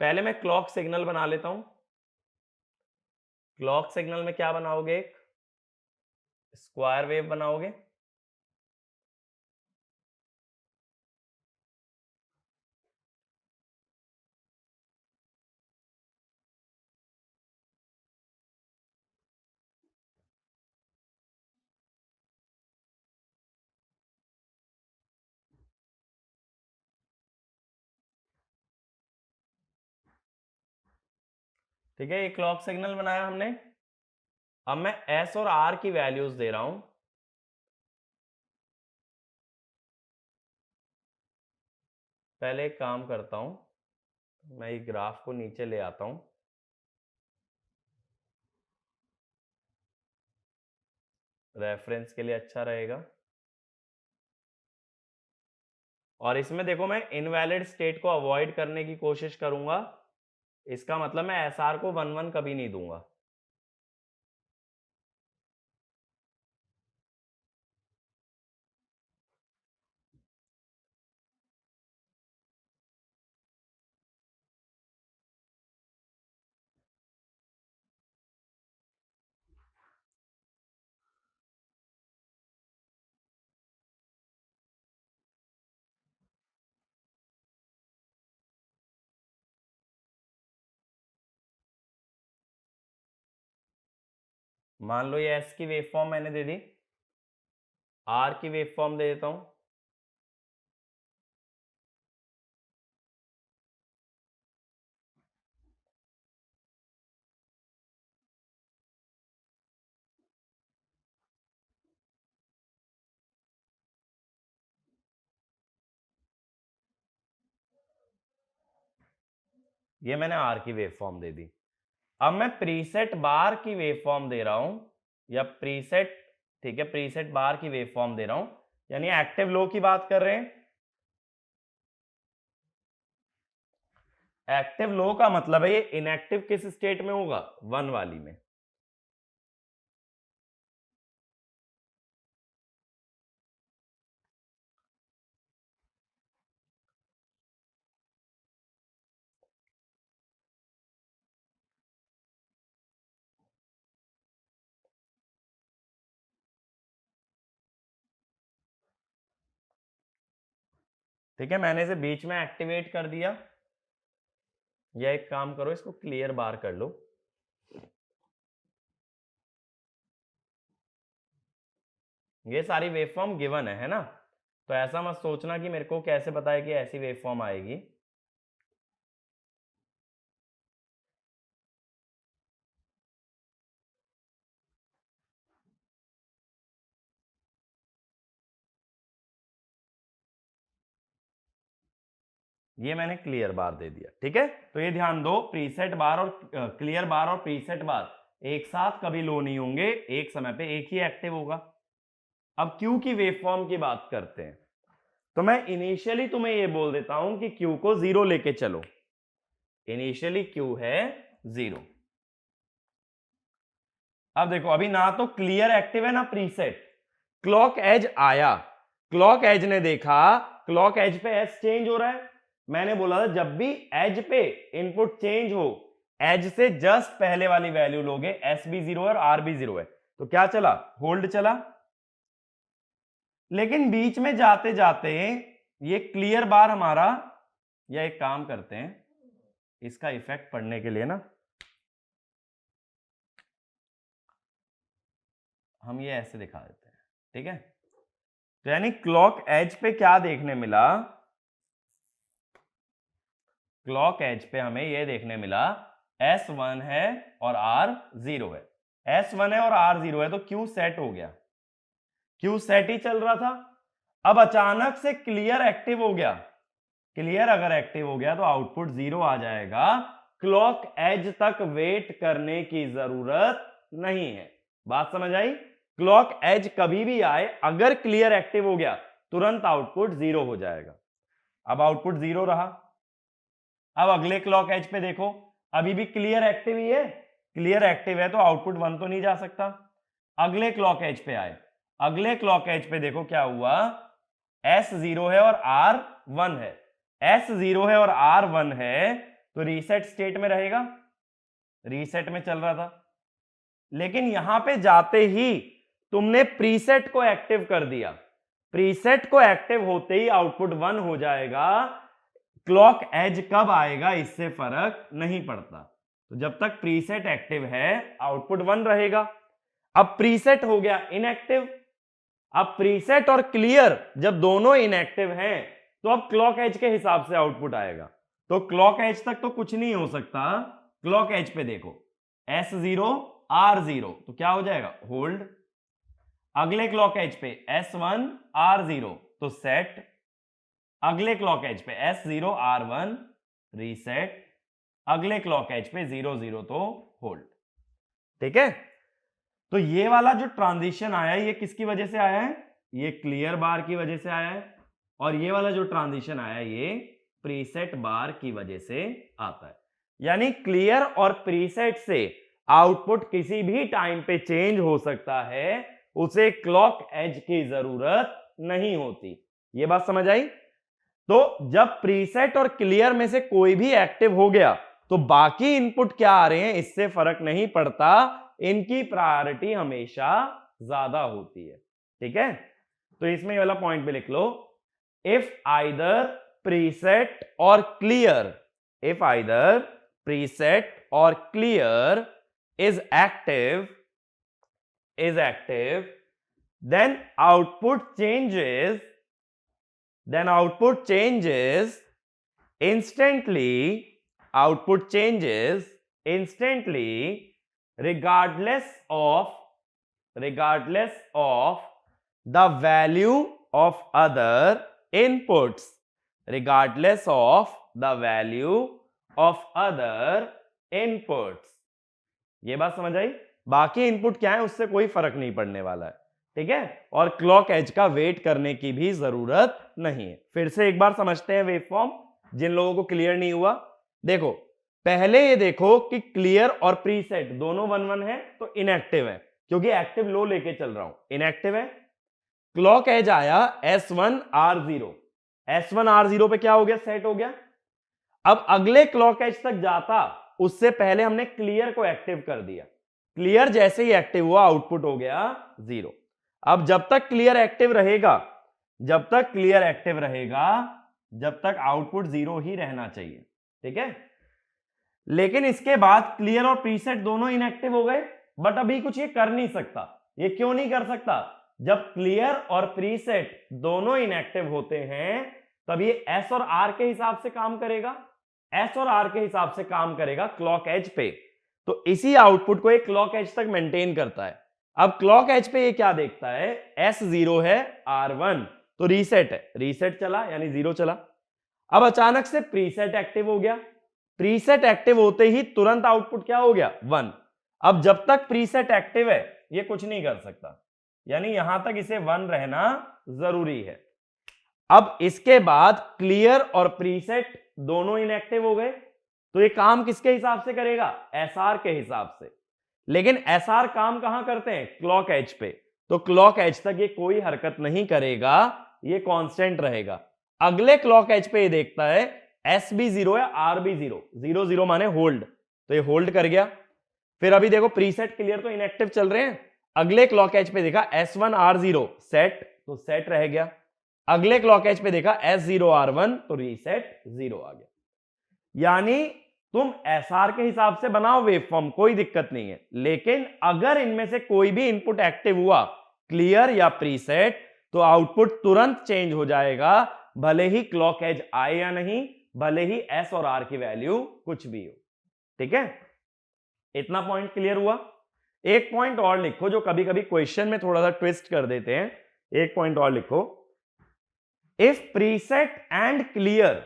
पहले मैं क्लॉक सिग्नल बना लेता हूं। क्लॉक सिग्नल में क्या बनाओगे, एक स्क्वायर वेव बनाओगे। ठीक है, ये क्लॉक सिग्नल बनाया हमने। अब मैं एस और आर की वैल्यूज दे रहा हूं। पहले एक काम करता हूं, मैं ये ग्राफ को नीचे ले आता हूं, रेफरेंस के लिए अच्छा रहेगा। और इसमें देखो मैं इनवैलिड स्टेट को अवॉइड करने की कोशिश करूंगा, इसका मतलब मैं एस आर को 1 1 कभी नहीं दूंगा। मान लो ये एस की वेवफॉर्म मैंने दे दी, आर की वेवफॉर्म दे देता हूं। ये मैंने आर की वेवफॉर्म दे दी। अब मैं प्रीसेट बार की वेवफॉर्म दे रहा हूं, या प्रीसेट, ठीक है, प्रीसेट बार की वेवफॉर्म दे रहा हूं, यानी एक्टिव लो की बात कर रहे हैं। एक्टिव लो का मतलब है ये इनएक्टिव किस स्टेट में होगा, 1 वाली में। ठीक है, मैंने इसे बीच में एक्टिवेट कर दिया, या एक काम करो इसको क्लियर बार कर लो। ये सारी वेवफॉर्म गिवन है ना, तो ऐसा मत सोचना कि मेरे को कैसे पता है कि ऐसी वेवफॉर्म आएगी। ये मैंने क्लियर बार दे दिया, ठीक है। तो ये ध्यान दो, प्रीसेट बार और क्लियर बार और प्रीसेट बार एक साथ कभी लो नहीं होंगे, एक समय पे एक ही एक्टिव होगा। अब क्यू की वेवफॉर्म की बात करते हैं, तो मैं इनिशियली तुम्हें ये बोल देता हूं कि क्यू को 0 लेके चलो। इनिशियली क्यू है 0। अब देखो, अभी ना तो क्लियर एक्टिव है ना प्रीसेट। क्लॉक एज आया, क्लॉक एज ने देखा क्लॉक एज पे एज चेंज हो रहा है। मैंने बोला था जब भी एज पे इनपुट चेंज हो, एज से जस्ट पहले वाली वैल्यू लोगे, एस भी 0 है और आर भी 0 है, तो क्या चला, होल्ड चला। लेकिन बीच में जाते जाते ये क्लियर बार हमारा, या एक काम करते हैं इसका इफेक्ट पढ़ने के लिए ना, हम ये ऐसे दिखा देते हैं, ठीक है। तो यानी क्लॉक एज पे क्या देखने मिला, क्लॉक एज पे हमें ये देखने मिला S1 है और R0 है। S1 है और R0 है, तो Q सेट हो गया, Q सेट ही चल रहा था। अब अचानक से क्लियर एक्टिव हो गया। क्लियर अगर एक्टिव हो गया तो आउटपुट 0 आ जाएगा। क्लॉक एज तक वेट करने की जरूरत नहीं है। बात समझ आई? क्लॉक एज कभी भी आए, अगर क्लियर एक्टिव हो गया तुरंत आउटपुट 0 हो जाएगा। अब आउटपुट 0 रहा। अब अगले क्लॉक एज पे देखो, अभी भी क्लियर एक्टिव ही है। क्लियर एक्टिव है तो आउटपुट 1 तो नहीं जा सकता। अगले क्लॉक एज पे आए, अगले क्लॉक एज पे देखो क्या हुआ, S0 है और R1 है। S0 है और R1 है तो रीसेट स्टेट में रहेगा, रीसेट में चल रहा था। लेकिन यहां पे जाते ही तुमने प्रीसेट को एक्टिव कर दिया। प्रीसेट को एक्टिव होते ही आउटपुट 1 हो जाएगा। क्लॉक एज कब आएगा इससे फर्क नहीं पड़ता। तो जब तक प्रीसेट एक्टिव है आउटपुट 1 रहेगा। अब प्रीसेट हो गया इनएक्टिव। अब प्रीसेट और क्लियर जब दोनों इनएक्टिव हैं तो अब क्लॉक एज के हिसाब से आउटपुट आएगा। तो क्लॉक एज तक तो कुछ नहीं हो सकता। क्लॉक एज पे देखो S0 R0 तो क्या हो जाएगा, होल्ड। अगले क्लॉक एज पे S1 R0 तो सेट। अगले क्लॉक एज पे S0 R1 रीसेट। अगले क्लॉक एज पे 0 0 तो होल्ड। ठीक है। तो ये वाला जो ट्रांजिशन आया है ये किसकी वजह से आया है, ये क्लियर बार की वजह से आया है। और ये वाला जो ट्रांजिशन आया है ये प्रीसेट बार की वजह से आता है। यानी क्लियर और प्रीसेट से आउटपुट किसी भी टाइम पे चेंज हो सकता है, उसे क्लॉक एज की जरूरत नहीं होती। ये बात समझ आई? तो जब प्रीसेट और क्लियर में से कोई भी एक्टिव हो गया तो बाकी इनपुट क्या आ रहे हैं इससे फर्क नहीं पड़ता, इनकी प्रायोरिटी हमेशा ज्यादा होती है। ठीक है। तो इसमें ये वाला पॉइंट भी लिख लो, इफ आइदर प्रीसेट और क्लियर, इफ आइदर प्रीसेट और clear is active then output changes instantly regardless of the value of other inputs, regardless of the value of other inputs। ये बात समझ आई? बाकी इनपुट क्या है उससे कोई फर्क नहीं पड़ने वाला है। ठीक है। और क्लॉक एज का वेट करने की भी जरूरत नहीं है। फिर से एक बार समझते हैं वेवफॉर्म, जिन लोगों को क्लियर नहीं हुआ। देखो पहले ये देखो कि क्लियर और प्रीसेट दोनों 1 1 है तो इनएक्टिव है, क्योंकि एक्टिव लो लेके चल रहा हूं, इनएक्टिव है। क्लॉक एज आया S1 R0, S1 R0 पे क्या हो गया, सेट हो गया। अब अगले क्लॉक एज तक जाता उससे पहले हमने क्लियर को एक्टिव कर दिया। क्लियर जैसे ही एक्टिव हुआ आउटपुट हो गया 0। अब जब तक क्लियर एक्टिव रहेगा जब तक आउटपुट 0 ही रहना चाहिए, ठीक है। लेकिन इसके बाद क्लियर और प्रीसेट दोनों इनएक्टिव हो गए, बट अभी कुछ ये कर नहीं सकता। ये क्यों नहीं कर सकता? जब क्लियर और प्रीसेट दोनों इनएक्टिव होते हैं तब ये एस और आर के हिसाब से काम करेगा, एस और आर के हिसाब से काम करेगा क्लॉक एज पे। तो इसी आउटपुट को एक क्लॉक एज तक मेंटेन करता है। अब क्लॉक एज पे ये क्या देखता है, एस 0 है, आर 1 तो रीसेट है, रीसेट चला यानी 0 चला। अब अचानक से प्रीसेट एक्टिव हो गया, प्रीसेट एक्टिव होते ही तुरंत आउटपुट क्या हो गया, 1। अब जब तक प्रीसेट एक्टिव है ये कुछ नहीं कर सकता, यानी यहां तक इसे 1 रहना जरूरी है। अब इसके बाद क्लियर और प्रीसेट दोनों इनएक्टिव हो गए, तो ये काम किसके हिसाब से करेगा, एसआर के हिसाब से। लेकिन एसआर काम कहां करते हैं, क्लॉक एज पे, तो क्लॉक एज तक ये कोई हरकत नहीं करेगा, ये कांस्टेंट रहेगा। अगले क्लॉक एज पे ये देखता है एस भी 0 है, आर भी 0, 0 0 माने होल्ड, तो ये होल्ड कर गया। फिर अभी देखो प्रीसेट क्लियर तो इनएक्टिव चल रहे हैं, अगले क्लॉक एज पे देखा S1 R0 सेट, तो सेट रह गया। अगले क्लॉक एज पे देखा S0 R1 तो रीसेट 0 आ गया। यानी तुम एसआर के हिसाब से बनाओ वेवफॉर्म, कोई दिक्कत नहीं है, लेकिन अगर इनमें से कोई भी इनपुट एक्टिव हुआ, क्लियर या प्रीसेट, तो आउटपुट तुरंत चेंज हो जाएगा, भले ही क्लॉक एज आए या नहीं, भले ही एस और आर की वैल्यू कुछ भी हो, ठीक है। इतना पॉइंट क्लियर हुआ। एक पॉइंट और लिखो जो कभी कभी क्वेश्चन में थोड़ा सा ट्विस्ट कर देते हैं, एक पॉइंट और लिखो, if preset and clear,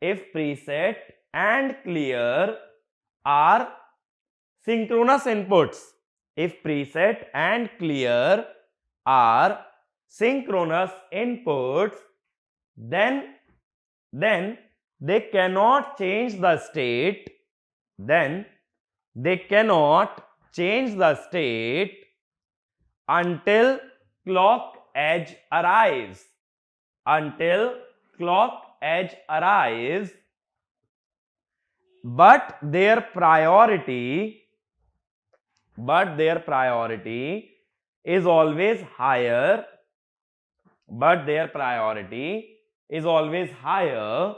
if preset and clear are synchronous inputs, if preset and clear are synchronous inputs, then they cannot change the state, then they cannot change the state until clock edge arrives, until clock edge arrives, but their priority is always higher, but their priority is always higher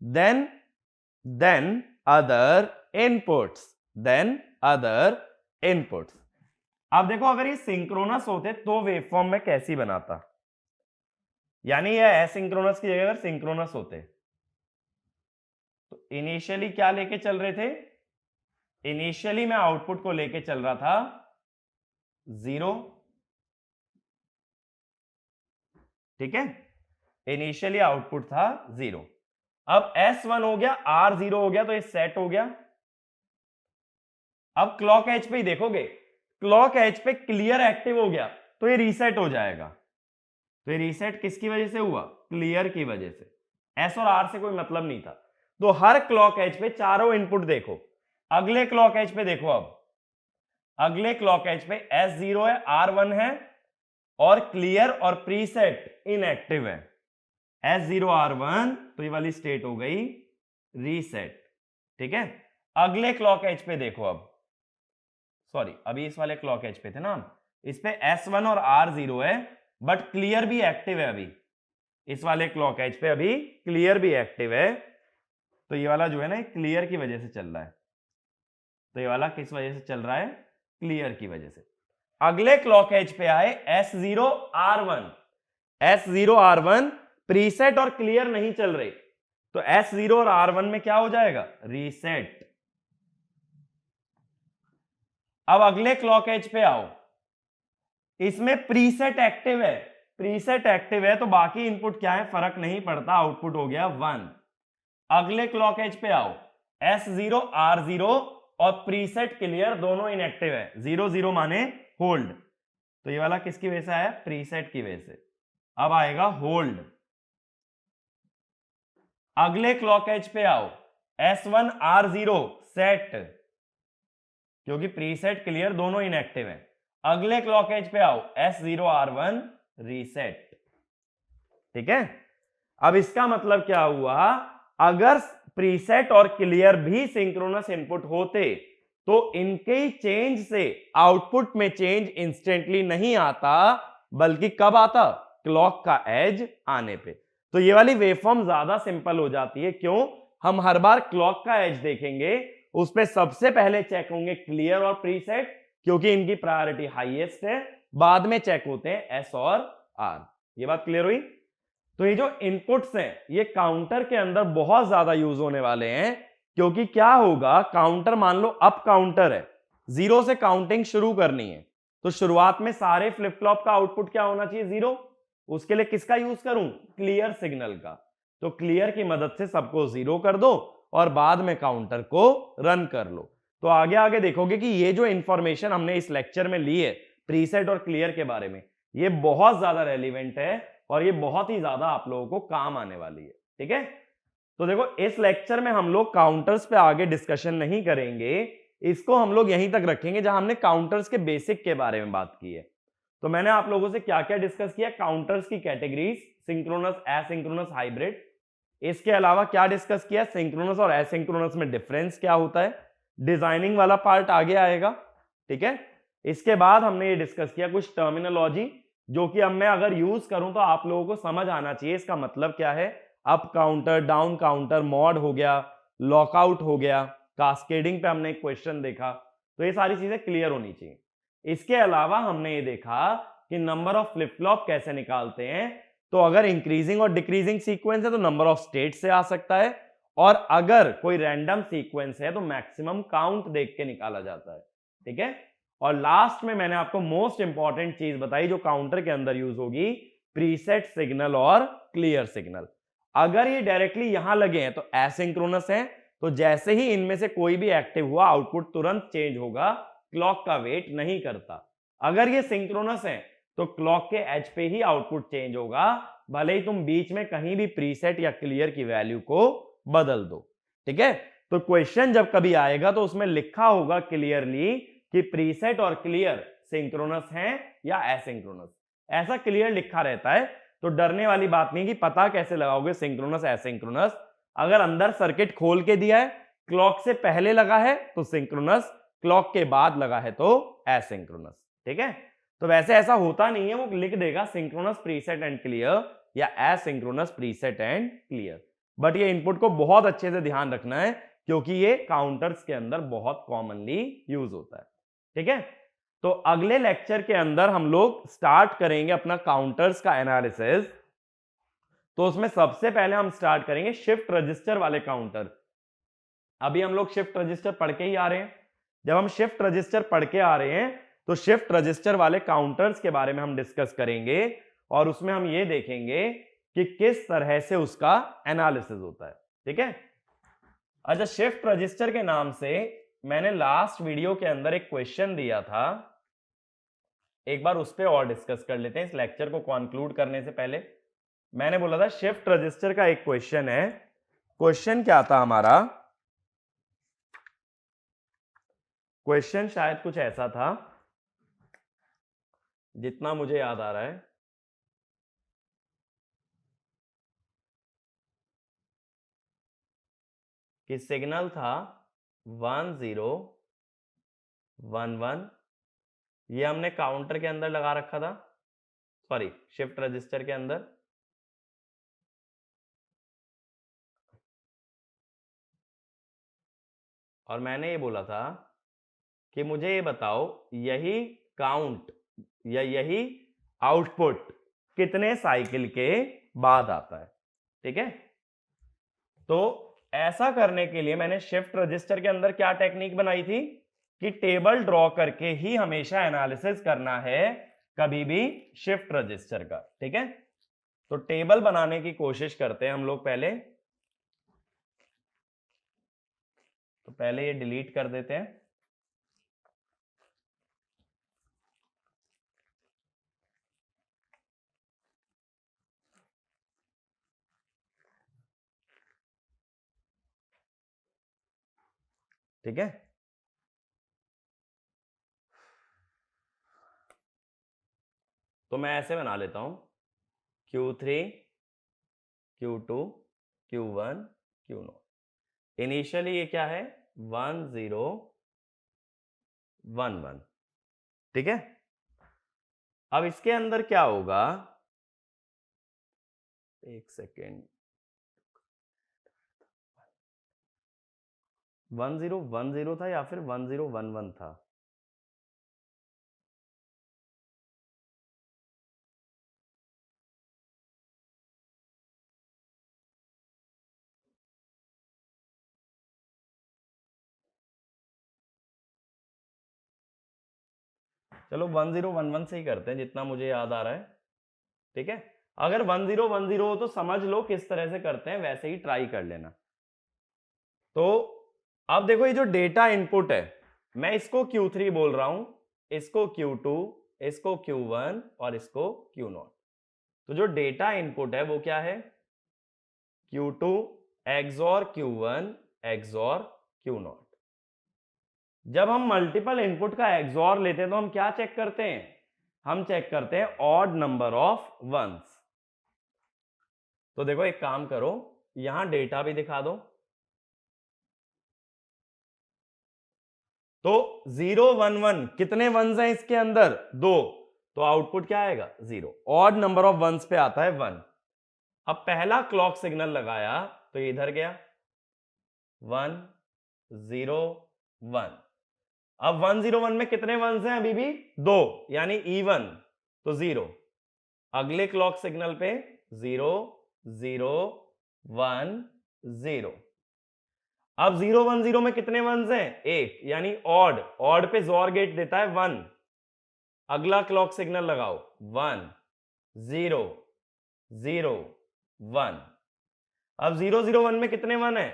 than other inputs, than other inputs। अब देखो अगर ये synchronous होते तो waveform में कैसी बनाता, यानी ये एसिंक्रोनस की जगह अगर सिंक्रोनस होते तो इनिशियली क्या लेके चल रहे थे, इनिशियली मैं आउटपुट को लेके चल रहा था 0, ठीक है, इनिशियली आउटपुट था 0। अब S1 हो गया, R0 हो गया, तो ये सेट हो गया। अब क्लॉक एज पे ही देखोगे, क्लॉक एज पे क्लियर एक्टिव हो गया तो ये रीसेट हो जाएगा। तो ये रीसेट किसकी वजह से हुआ, क्लियर की वजह से, एस और आर से कोई मतलब नहीं था। तो हर क्लॉक एज पे चारों इनपुट देखो, अगले क्लॉक एज पे देखो, अब अगले क्लॉक एज पे S0 है, R1 है और क्लियर और प्रीसेट इनएक्टिव है, S0 R1, तो ये वाली स्टेट हो गई रीसेट, ठीक है। अगले क्लॉक एज पे देखो, अब सॉरी अभी इस वाले क्लॉक एज पे थे ना, इस पे S1 और R0 है बट क्लियर भी एक्टिव है, अभी इस वाले क्लॉक एज पे अभी क्लियर भी एक्टिव है, तो ये वाला जो है ना क्लियर की वजह से चल रहा है। तो ये वाला किस वजह से चल रहा है, क्लियर की वजह से। अगले क्लॉक एज पे आए S0 R1, S0 R1 preset और क्लियर नहीं चल रही, तो S0 और R1 में क्या हो जाएगा, रीसेट। अब अगले क्लॉक एज पे आओ, इसमें प्रीसेट एक्टिव है, प्रीसेट एक्टिव है तो बाकी इनपुट क्या है फर्क नहीं पड़ता, आउटपुट हो गया 1। अगले क्लॉक एज पे आओ, S0 R0 और प्रीसेट क्लियर दोनों इनएक्टिव है, 0 0 माने होल्ड, तो ये वाला किसकी वजह से आया, प्रीसेट की वजह से। अब आएगा होल्ड। अगले क्लॉक एज पे आओ, S1 R0 सेट, क्योंकि प्रीसेट क्लियर दोनों इनएक्टिव है। अगले क्लॉक एज पे आओ, S0 R1 रीसेट, ठीक है। अब इसका मतलब क्या हुआ, अगर प्रीसेट और क्लियर भी सिंक्रोनस इनपुट होते तो इनके चेंज से आउटपुट में चेंज इंस्टेंटली नहीं आता, बल्कि कब आता, क्लॉक का एज आने पे। तो तो ये वाली वेवफॉर्म ज्यादा सिंपल हो जाती है। क्यों? हम हर बार क्लॉक का एज देखेंगे, उस पे सबसे पहले चेक होंगे क्लियर और प्रीसेट, क्योंकि इनकी प्रायोरिटी हाईएस्ट है। बाद में चेक होते हैं एस और आर। ये बात क्लियर हुई? तो ये जो इनपुट्स हैं ये काउंटर के अंदर बहुत ज्यादा यूज होने वाले हैं, क्योंकि क्या होगा, काउंटर मान लो अप काउंटर है, 0 से काउंटिंग शुरू करनी है, तो शुरुआत में सारे फ्लिप फ्लॉप का आउटपुट क्या होना चाहिए? 0। उसके लिए किसका यूज करूं? क्लियर सिग्नल का। तो क्लियर की मदद से सबको 0 कर दो और बाद में काउंटर को रन कर लो। तो आगे आगे देखोगे कि ये जो इंफॉर्मेशन हमने इस लेक्चर में ली है प्रीसेट और क्लियर के बारे में, ये बहुत ज्यादा रेलिवेंट है और ये बहुत ही ज्यादा आप लोगों को काम आने वाली है। ठीक है? तो देखो, इस लेक्चर में हम लोग काउंटर्स पे आगे डिस्कशन नहीं करेंगे, इसको हम लोग यहीं तक रखेंगे जहां हमने काउंटर्स के बेसिक के बारे में बात की है। तो मैंने आप लोगों से क्या क्या डिस्कस किया? काउंटर्स की कैटेगरीज, सिंक्रोनस, एसिंक्रोनस, हाइब्रिड। इसके अलावा क्या डिस्कस किया? सिंक्रोनस और एसिंक्रोनस में डिफरेंस क्या होता है। डिजाइनिंग वाला पार्ट आगे आएगा। ठीक है? इसके बाद हमने ये डिस्कस किया कुछ टर्मिनोलॉजी, जो कि अब मैं अगर यूज करूं तो आप लोगों को समझ आना चाहिए इसका मतलब क्या है। Up counter, down counter, mod हो गया, लॉकआउट हो गया, कास्केडिंग पे हमने एक क्वेश्चन देखा। तो ये सारी चीजें क्लियर होनी चाहिए। इसके अलावा हमने ये देखा कि नंबर ऑफ फ्लिप फ्लॉप कैसे निकालते हैं। तो अगर इंक्रीजिंग और डिक्रीजिंग सीक्वेंस है तो नंबर ऑफ स्टेट से आ सकता है, और अगर कोई रैंडम सीक्वेंस है तो मैक्सिमम काउंट देख के निकाला जाता है। ठीक है? और लास्ट में मैंने आपको मोस्ट इंपॉर्टेंट चीज बताई जो काउंटर के अंदर यूज होगी, प्रीसेट सिग्नल और क्लियर सिग्नल। अगर ये डायरेक्टली यहां लगे हैं तो एसिंक्रोनस है, तो जैसे ही इनमें से कोई भी एक्टिव हुआ आउटपुट तुरंत चेंज होगा, क्लॉक का वेट नहीं करता। अगर ये सिंक्रोनस है तो क्लॉक के एज पे ही आउटपुट चेंज होगा, भले ही तुम बीच में कहीं भी प्रीसेट या क्लियर की वैल्यू को बदल दो। ठीक है? तो क्वेश्चन जब कभी आएगा तो उसमें लिखा होगा क्लियरली कि प्रीसेट और क्लियर सिंक्रोनस हैं या एसिंक्रोनस। ऐसा क्लियर लिखा रहता है, तो डरने वाली बात नहीं कि पता कैसे लगाओगे सिंक्रोनस एसिंक्रोनस। अगर अंदर सर्किट खोल के दिया है, क्लॉक से पहले लगा है तो सिंक्रोनस, क्लॉक के बाद लगा है तो एसिंक्रोनस। ठीक है? तो वैसे ऐसा होता नहीं है, वो लिख देगा सिंक्रोनस प्रीसेट एंड क्लियर या asynchronous preset and clear. But ये इनपुट को बहुत अच्छे से ध्यान रखना है, क्योंकि ये काउंटर्स के अंदर बहुत कॉमनली यूज होता है। ठीक है? तो अगले लेक्चर के अंदर हम लोग स्टार्ट करेंगे अपना काउंटर्स का एनालिसिस। तो उसमें सबसे पहले हम स्टार्ट करेंगे शिफ्ट रजिस्टर वाले काउंटर। अभी हम लोग शिफ्ट रजिस्टर पढ़ के ही आ रहे हैं। जब हम शिफ्ट रजिस्टर पढ़ के आ रहे हैं तो शिफ्ट रजिस्टर वाले काउंटर्स के बारे में हम डिस्कस करेंगे, और उसमें हम ये देखेंगे कि किस तरह से उसका एनालिसिस होता है। ठीक है? अच्छा, शिफ्ट रजिस्टर के नाम से मैंने लास्ट वीडियो के अंदर एक क्वेश्चन दिया था, एक बार उस पर और डिस्कस कर लेते हैं इस लेक्चर को कंक्लूड करने से पहले। मैंने बोला था शिफ्ट रजिस्टर का एक क्वेश्चन है। क्वेश्चन क्या था हमारा? क्वेश्चन शायद कुछ ऐसा था, जितना मुझे याद आ रहा है, कि सिग्नल था 1011, ये हमने काउंटर के अंदर लगा रखा था, सॉरी शिफ्ट रजिस्टर के अंदर। और मैंने ये बोला था कि मुझे ये बताओ यही काउंट या यही आउटपुट कितने साइकिल के बाद आता है। ठीक है? तो ऐसा करने के लिए मैंने शिफ्ट रजिस्टर के अंदर क्या टेक्निक बनाई थी कि टेबल ड्रॉ करके ही हमेशा एनालिसिस करना है कभी भी शिफ्ट रजिस्टर का। ठीक है? तो टेबल बनाने की कोशिश करते हैं हम लोग पहले। तो पहले ये डिलीट कर देते हैं। ठीक है? तो मैं ऐसे बना लेता हूं, Q3, Q2, Q1, Q0। Initially ये क्या है? 1011। ठीक है? अब इसके अंदर क्या होगा एक सेकेंड, 1010 था या फिर 1011 था? चलो 1011 से ही करते हैं जितना मुझे याद आ रहा है, ठीक है। अगर 1010 हो तो समझ लो किस तरह से करते हैं, वैसे ही ट्राई कर लेना। तो अब देखो ये जो डेटा इनपुट है, मैं इसको Q3 बोल रहा हूं, इसको Q2, इसको Q1 और इसको Q0। तो जो डेटा इनपुट है वो क्या है? Q2 XOR Q1 XOR Q0। जब हम मल्टीपल इनपुट का XOR लेते हैं तो हम क्या चेक करते हैं? हम चेक करते हैं ऑड नंबर ऑफ वंस। तो देखो एक काम करो, यहां डेटा भी दिखा दो। तो 0 1 1 कितने वंस हैं इसके अंदर? 2, तो आउटपुट क्या आएगा? 0। ऑड नंबर ऑफ वंस पे आता है 1। अब पहला क्लॉक सिग्नल लगाया तो ये इधर गया 1 0 1। अब 1 0 1 में कितने वंस हैं? अभी भी 2, यानी इवन, तो 0। अगले क्लॉक सिग्नल पे 0 0 1 0। अब 0 1 0 में कितने वंस हैं? 1, यानी ऑड। ऑड पे जोर गेट देता है 1। अगला क्लॉक सिग्नल लगाओ 1 0 0 1। अब 0 0 1 में कितने वन है?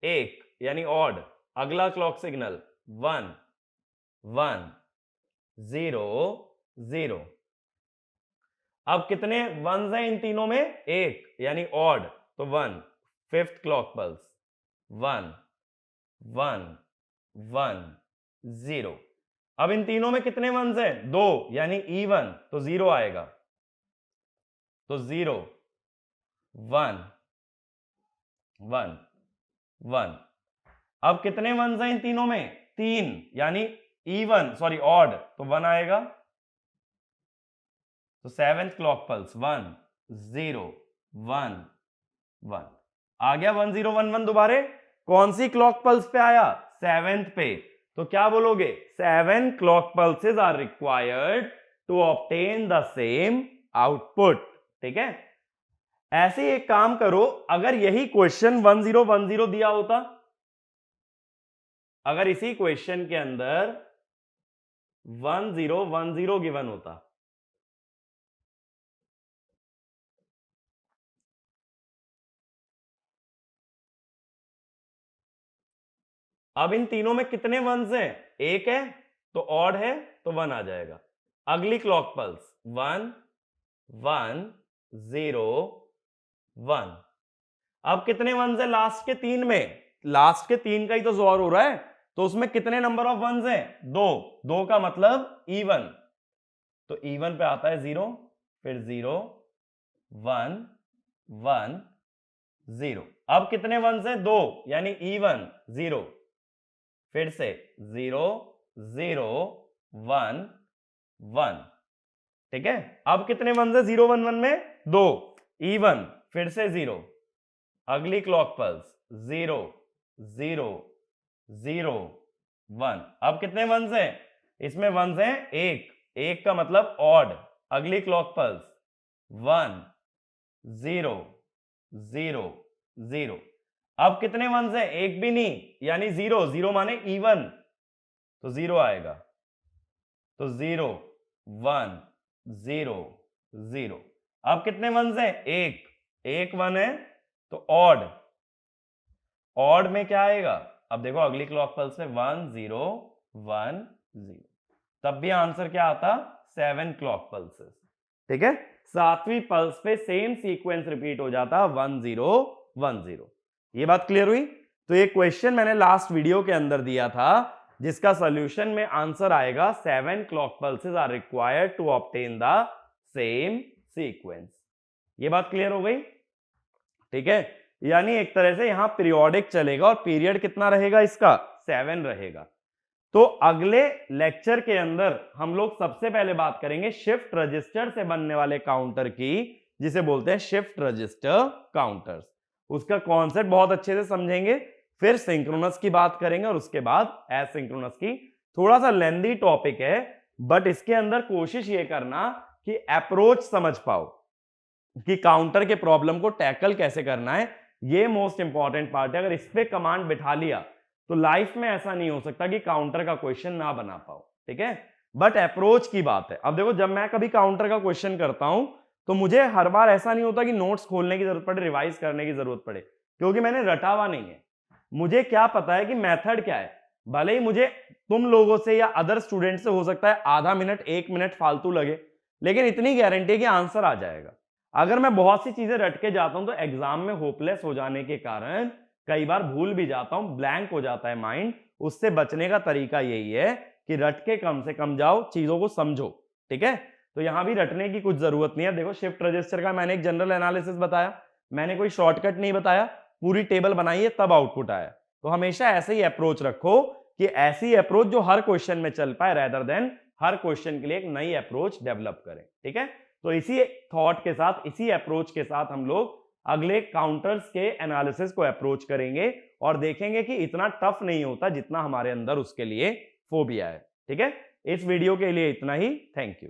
1, यानी ऑड। अगला क्लॉक सिग्नल 1 1 0 0। अब कितने वंस हैं इन तीनों में? 1, यानी ऑड, तो 1। Fifth clock pulse 1 1 1 0। अब इन तीनों में कितने वंस हैं? 2, यानी इवन, तो 0 आएगा। तो 0 1 1 1। अब कितने वंस हैं इन तीनों में? 3, यानी इवन, सॉरी ऑड, तो 1 आएगा। तो सेवेंथ क्लॉक पल्स 1 0 1 1 आ गया। 1 0 1 1 दोबारे कौन सी क्लॉक पल्स पे आया? सेवेंथ पे। तो क्या बोलोगे? 7 clock pulses are required to obtain the same output. ठीक है, ऐसे एक काम करो, अगर यही क्वेश्चन 1 0 1 0 दिया होता, अगर इसी क्वेश्चन के अंदर 1 0 1 0 गिवन होता, अब इन तीनों में कितने वंस हैं? 1 है, तो ऑड है, तो 1 आ जाएगा। अगली क्लॉक पल्स 1 1 0 1। अब कितने वंस हैं लास्ट के 3 में? लास्ट के 3 का ही तो जोर हो रहा है, तो उसमें कितने नंबर ऑफ वंस हैं? 2। 2 का मतलब इवन, तो इवन पे आता है 0, फिर 0 1 1 0। अब कितने वंस हैं? 2, यानी इवन 0, फिर से 0 0 1 1। ठीक है, अब कितने वंस है 0 1 1 में? 2, इवन, फिर से 0। अगली क्लॉक पल्स 0 0 0 1। अब कितने वंस हैं? इसमें वंस हैं 1, 1 का मतलब ऑड। अगली क्लॉक पल्स 1 0 0 0। अब कितने वंस हैं? एक भी नहीं, यानी 0 0 माने इवन, तो 0 आएगा। तो 0 1 0 0। अब कितने वंस हैं? 1, 1 1 है, तो ऑड। ऑड में क्या आएगा? अब देखो अगली क्लॉक पल्स में 1 0 1 0, तब भी आंसर क्या आता? 7 क्लॉक पल्सेस। ठीक है, सातवीं पल्स पे सेम सीक्वेंस रिपीट हो जाता 1 0 1 0। ये बात क्लियर हुई? तो ये क्वेश्चन मैंने लास्ट वीडियो के अंदर दिया था, जिसका सॉल्यूशन में आंसर आएगा 7 clock pulses are required to obtain the same sequence. ये बात क्लियर हो गई? ठीक है, यानी एक तरह से यहां पीरियोडिक चलेगा, और पीरियड कितना रहेगा इसका? 7 रहेगा। तो अगले लेक्चर के अंदर हम लोग सबसे पहले बात करेंगे शिफ्ट रजिस्टर से बनने वाले काउंटर की, जिसे बोलते हैं शिफ्ट रजिस्टर काउंटर्स। उसका कॉन्सेप्ट बहुत अच्छे से समझेंगे, फिर सिंक्रोनस की बात करेंगे और उसके बाद एसिंक्रोनस की। थोड़ा सा लेंदी टॉपिक है, बट इसके अंदर कोशिश ये करना कि अप्रोच समझ पाओ कि काउंटर के प्रॉब्लम को टैकल कैसे करना है। ये मोस्ट इंपॉर्टेंट पार्ट है। अगर इस पे कमांड बिठा लिया तो लाइफ में ऐसा नहीं हो सकता कि काउंटर का क्वेश्चन ना बना पाओ, ठीक है। बट अप्रोच की बात है। अब देखो, जब मैं कभी काउंटर का क्वेश्चन करता हूं तो मुझे हर बार ऐसा नहीं होता कि नोट्स खोलने की जरूरत पड़े, रिवाइज करने की जरूरत पड़े, क्योंकि मैंने रटा हुआ नहीं है। मुझे क्या पता है कि मेथड क्या है। भले ही मुझे तुम लोगों से या अदर स्टूडेंट से हो सकता है आधा मिनट 1 मिनट फालतू लगे, लेकिन इतनी गारंटी है कि आंसर आ जाएगा। अगर मैं बहुत सी चीजें रट के जाता हूं तो एग्जाम में होपलेस हो जाने के कारण कई बार भूल भी जाता हूं, ब्लैंक हो जाता है माइंड। उससे बचने का तरीका यही है कि रट के कम से कम जाओ, चीजों को समझो, ठीक है। तो यहां भी रटने की कुछ जरूरत नहीं है। देखो, शिफ्ट रजिस्टर का मैंने एक जनरल एनालिसिस बताया, मैंने कोई शॉर्टकट नहीं बताया, पूरी टेबल बनाई है तब आउटपुट आया। तो हमेशा ऐसे ही अप्रोच रखो कि ऐसी अप्रोच जो हर क्वेश्चन में चल पाए, रेदर देन हर क्वेश्चन के लिए एक नई अप्रोच डेवलप करें, ठीक है। तो इसी थॉट के साथ, इसी अप्रोच के साथ हम लोग अगले काउंटर्स के एनालिसिस को अप्रोच करेंगे और देखेंगे कि इतना टफ नहीं होता जितना हमारे अंदर उसके लिए फोबिया है, ठीक है। इस वीडियो के लिए इतना ही। Thank you.